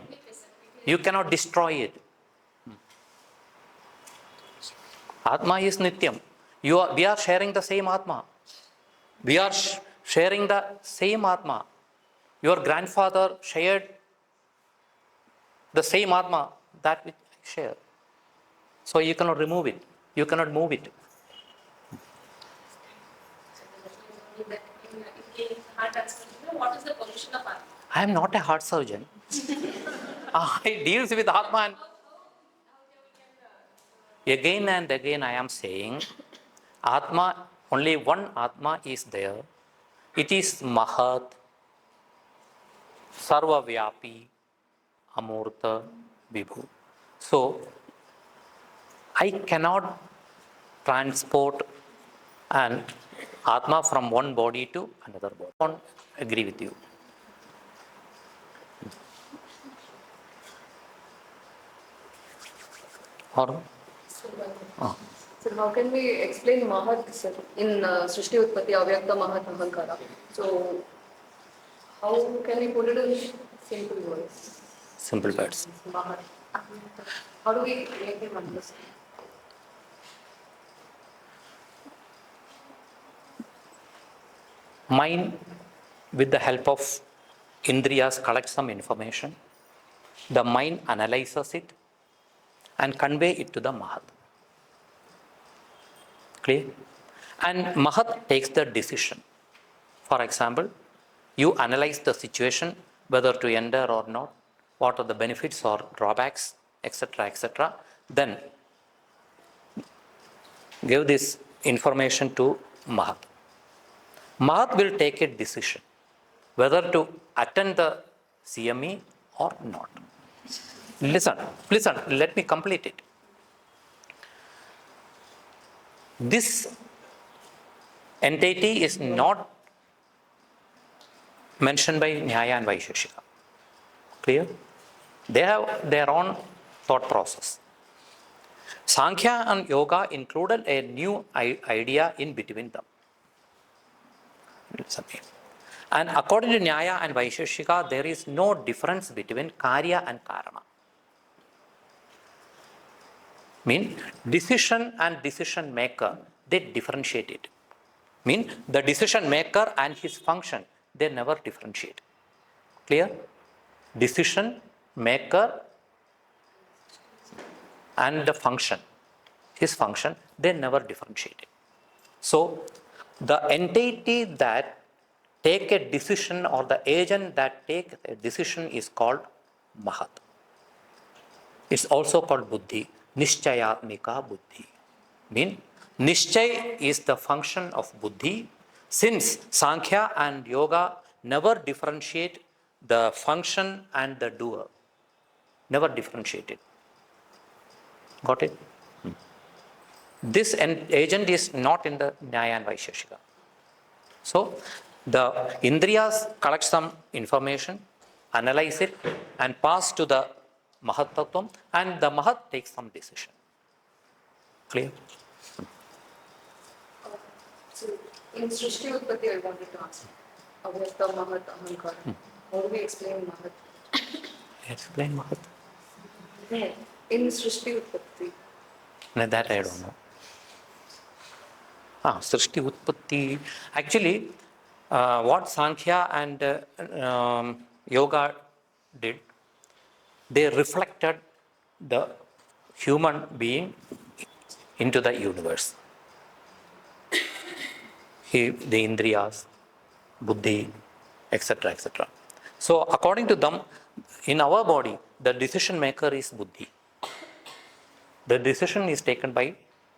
You cannot destroy it. Atma is Nityam. We are sharing the same Atma. We are sharing the same Atma. Your grandfather shared the same Atma that which I share. So you cannot remove it. You cannot move it. In heart transplantation, what is the position of Atma? I am not a heart surgeon. I deals with Atma. Again and again I am saying, Atma, only one Atma is there. It is mahat, sarvavyapi, amurta, vibhu. So, I cannot transport an Atma from one body to another body. I don't agree with you. Or? So how can we explain mahat, sir, in Srishti Utpatti Avyakta Mahat Ahankara? So how can we put it in simple words? Simple words. Mahat. How do we make him understand? Mind, with the help of Indriyas, collects some information. The mind analyzes it and convey it to the mahat. Clear? And mahat takes the decision. For example, you analyze the situation, whether to enter or not, what are the benefits or drawbacks, etc., etc. Then give this information to mahat. Mahat will take a decision whether to attend the CME or not. Listen, let me complete it. This entity is not mentioned by Nyaya and Vaisheshika. Clear? They have their own thought process. Sankhya and Yoga included a new idea in between them. And according to Nyaya and Vaisheshika, there is no difference between Karya and Karana. Mean decision and decision maker, they differentiate it. Mean the decision maker and his function, they never differentiate. Clear? Decision maker and the function, his function, they never differentiate it. So the entity that take a decision or the agent that take a decision is called mahat. It's also called buddhi, nishchayatmika buddhi. Mean nishchay is the function of buddhi. Since Sankhya and Yoga never differentiate the function and the doer, never differentiate it. Got it? This agent is not in the Nyaya and Vaisheshika. So, the Indriyas collect some information, analyze it, and pass to the Mahat Tattvam, and the Mahat takes some decision. Clear? So in Srishti Utpatti, I wanted to ask Avyakta Mahat Ahankara. How do we explain Mahat? Explain Mahat. No, in Srishti Utpatti. No, that I don't know. Srishti Utpatti. Actually, what Sankhya and Yoga did, they reflected the human being into the universe. The Indriyas, Buddhi, etc., etc. So, according to them, in our body, the decision maker is Buddhi. The decision is taken by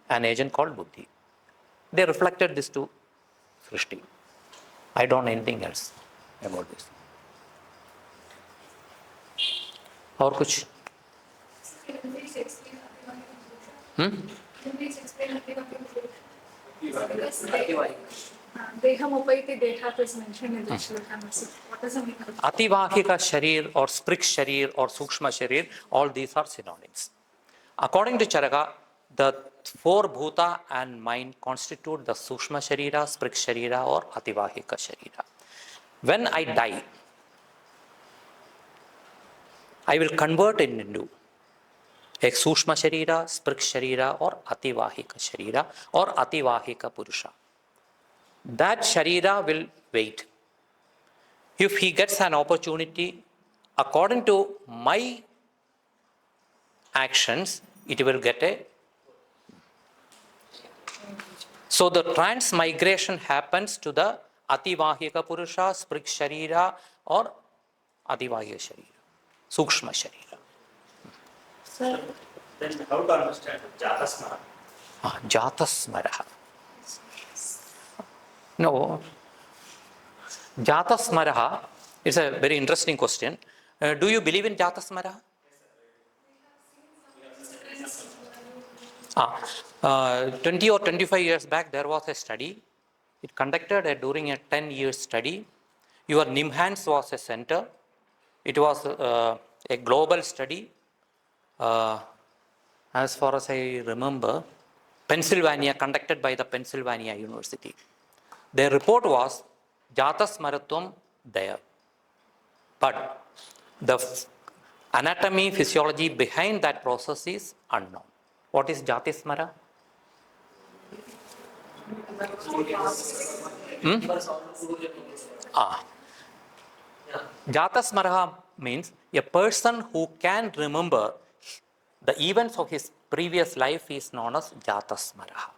an agent called Buddhi. They reflected this to Srishti. I don't know anything else about this. और कुछ? Can you please explain Can you please explain Because Dehamupaiti Dehat is mentioned in the Shloka. So what does it mean? Ativahika Sharir or Sprik Sharir or Sukshma Sharir, all these are synonyms. According to Charaka, the four bhuta and mind constitute the Sukshma Sharira, Sprik Sharira or Ativahika Sharira. When I die, I will convert it into a Sukshma Sharira, Sprik Sharira or Ativahika Sharira or Ativahika Purusha. That Sharira will wait. If he gets an opportunity, according to my actions, it will get a. So the transmigration happens to the Ativahika Purusha, Sprik Sharira or Ativahika Sharira, Sukshma Sharira. Sir, Then how to understand Jatasmara? Jatasmara. No. Jatasmara is a very interesting question. Do you believe in Jatasmara? 20 or 25 years back, there was a study. It conducted during a 10-year study. Your Nimhans was a center. It was a global study. As far as I remember, Pennsylvania, conducted by the Pennsylvania University. Their report was Jatasmaratvam there. But the anatomy, physiology behind that process is unknown. What is Jatismara? Jatasmara means a person who can remember the events of his previous life is known as Jatasmara.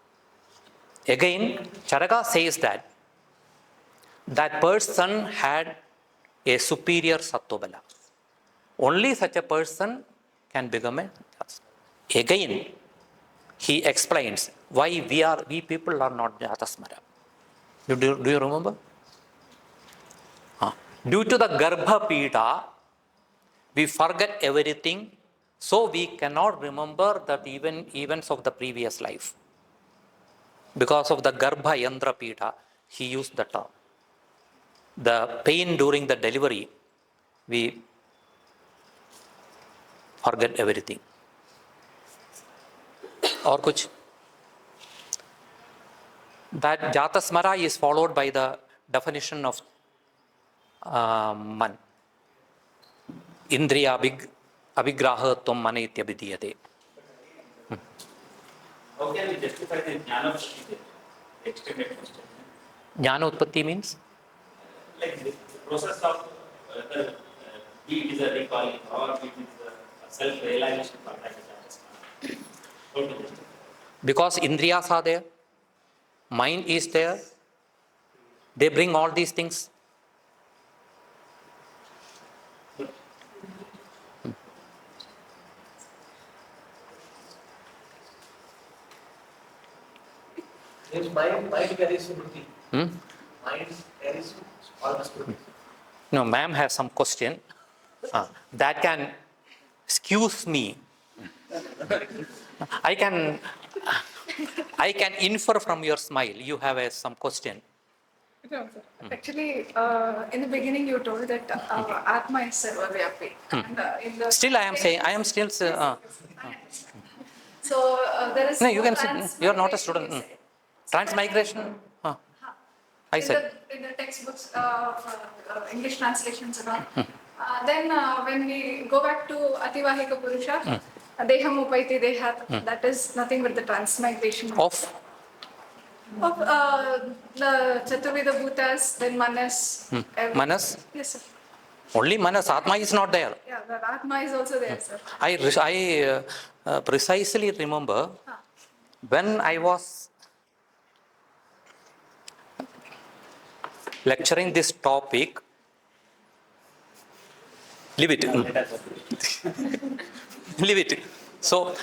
Again, Charaka says that that person had a superior Sattvabala. Only such a person can become a Jatasmara. Again, he explains why we people are not Jatasmara. Do you remember? Due to the Garbha Pita, we forget everything, so we cannot remember that events of the previous life. Because of the Garbha Yandra Pita, he used the term. The pain during the delivery, we forget everything. Or kuch? That Jatasmara is followed by the definition of man. Indriya abhigrahatvam mana ityabhidiyate. How can we justify the Jnana Uttapati? Extended question. Jnana Utpatti means? Like the process of whether it is a recalling or it is a self-realization for that Jatasmara. How to justify? Because Indriyas are there, mind is there, they bring all these things. Means mind carries Smriti. Mind carries all the Smriti. No, ma'am has some question that can excuse me. I can infer from your smile. You have some question. No, sir. Actually, in the beginning you told that Atma is Sarvavyapi. And in the Still, I am saying, I am still. So there is No, you can. You are not a transmigration, student. you say. Transmigration. I said. In the textbooks English translations and all. Then when we go back to Ativahika Purusha, Deham Upaiti Dehat, that is nothing but the transmigration Of of the Chaturveda Bhutas, then Manas. Manas. Yes, sir. Only Manas. Atma is not there. Yeah, the Atma is also there, sir. I precisely remember when I was lecturing this topic. Leave it. Leave it. So,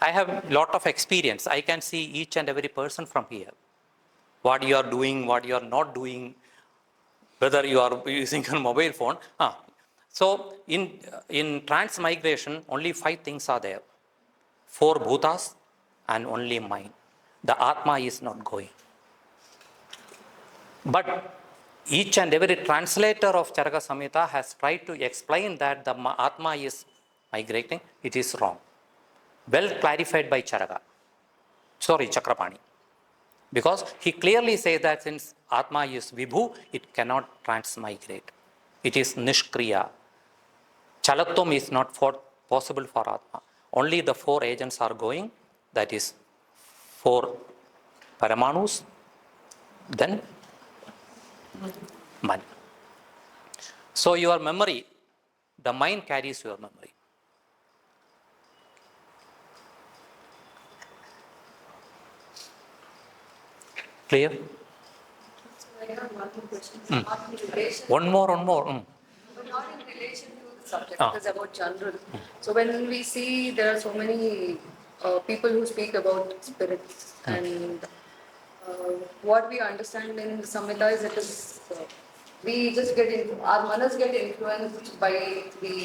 I have lot of experience. I can see each and every person from here. What you are doing, what you are not doing, whether you are using a mobile phone. So, in transmigration, only 5 things are there. 4 bhutas and only mind. The Atma is not going. But each and every translator of Charaka Samhita has tried to explain that the Atma is migrating. It is wrong. Well clarified by Chakrapani. Because he clearly says that since Atma is Vibhu, it cannot transmigrate. It is Nishkriya. Chalatvam is not possible for Atma. Only the 4 agents are going, that is 4 Paramanus, then mind. So your memory, the mind carries your memory. Clear? So I have one more question. Not in relation. One more. But not in relation to the subject. Ah. It is about general. So when we see there are so many people who speak about spirits and what we understand in Samhita is it is we just our manas get influenced by the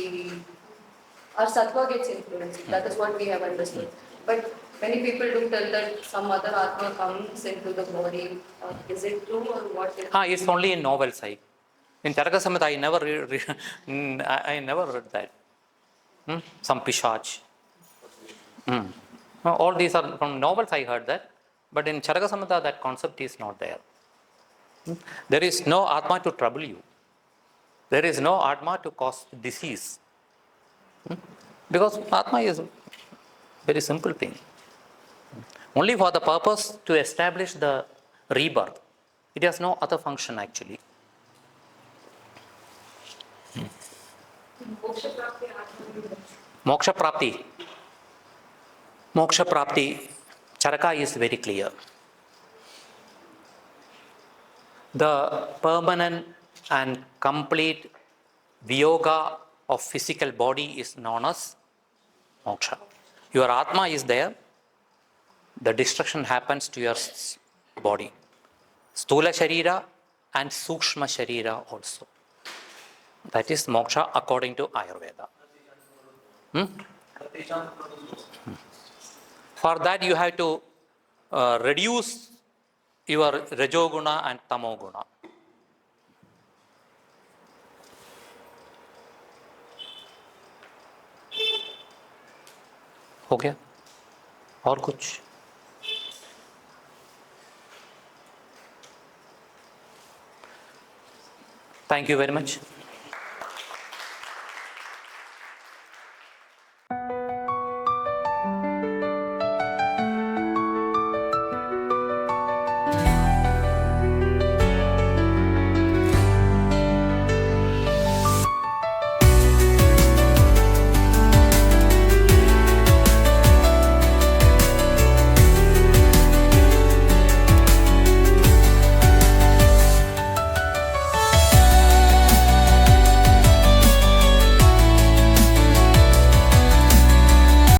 our sattva gets influenced. That is what we have understood. But many people do tell that some other atma comes into the body. Is it true or what? It's only in novels. In Charaka Samhita, I never I never read that. Some Pishach. All these are from novels. I heard that, but in Charaka Samhita, that concept is not there. There is no atma to trouble you. There is no atma to cause disease. Because atma is a very simple thing. Only for the purpose to establish the rebirth. It has no other function actually. Moksha Prapti. Moksha Prapti. Charaka is very clear. The permanent and complete viyoga of physical body is known as moksha. Your atma is there, the destruction happens to your body. Stula Sharira and Sukshma Sharira also. That is moksha according to Ayurveda. For that you have to reduce your Rajoguna and Tamoguna. हो गया और कुछ? Thank you very much.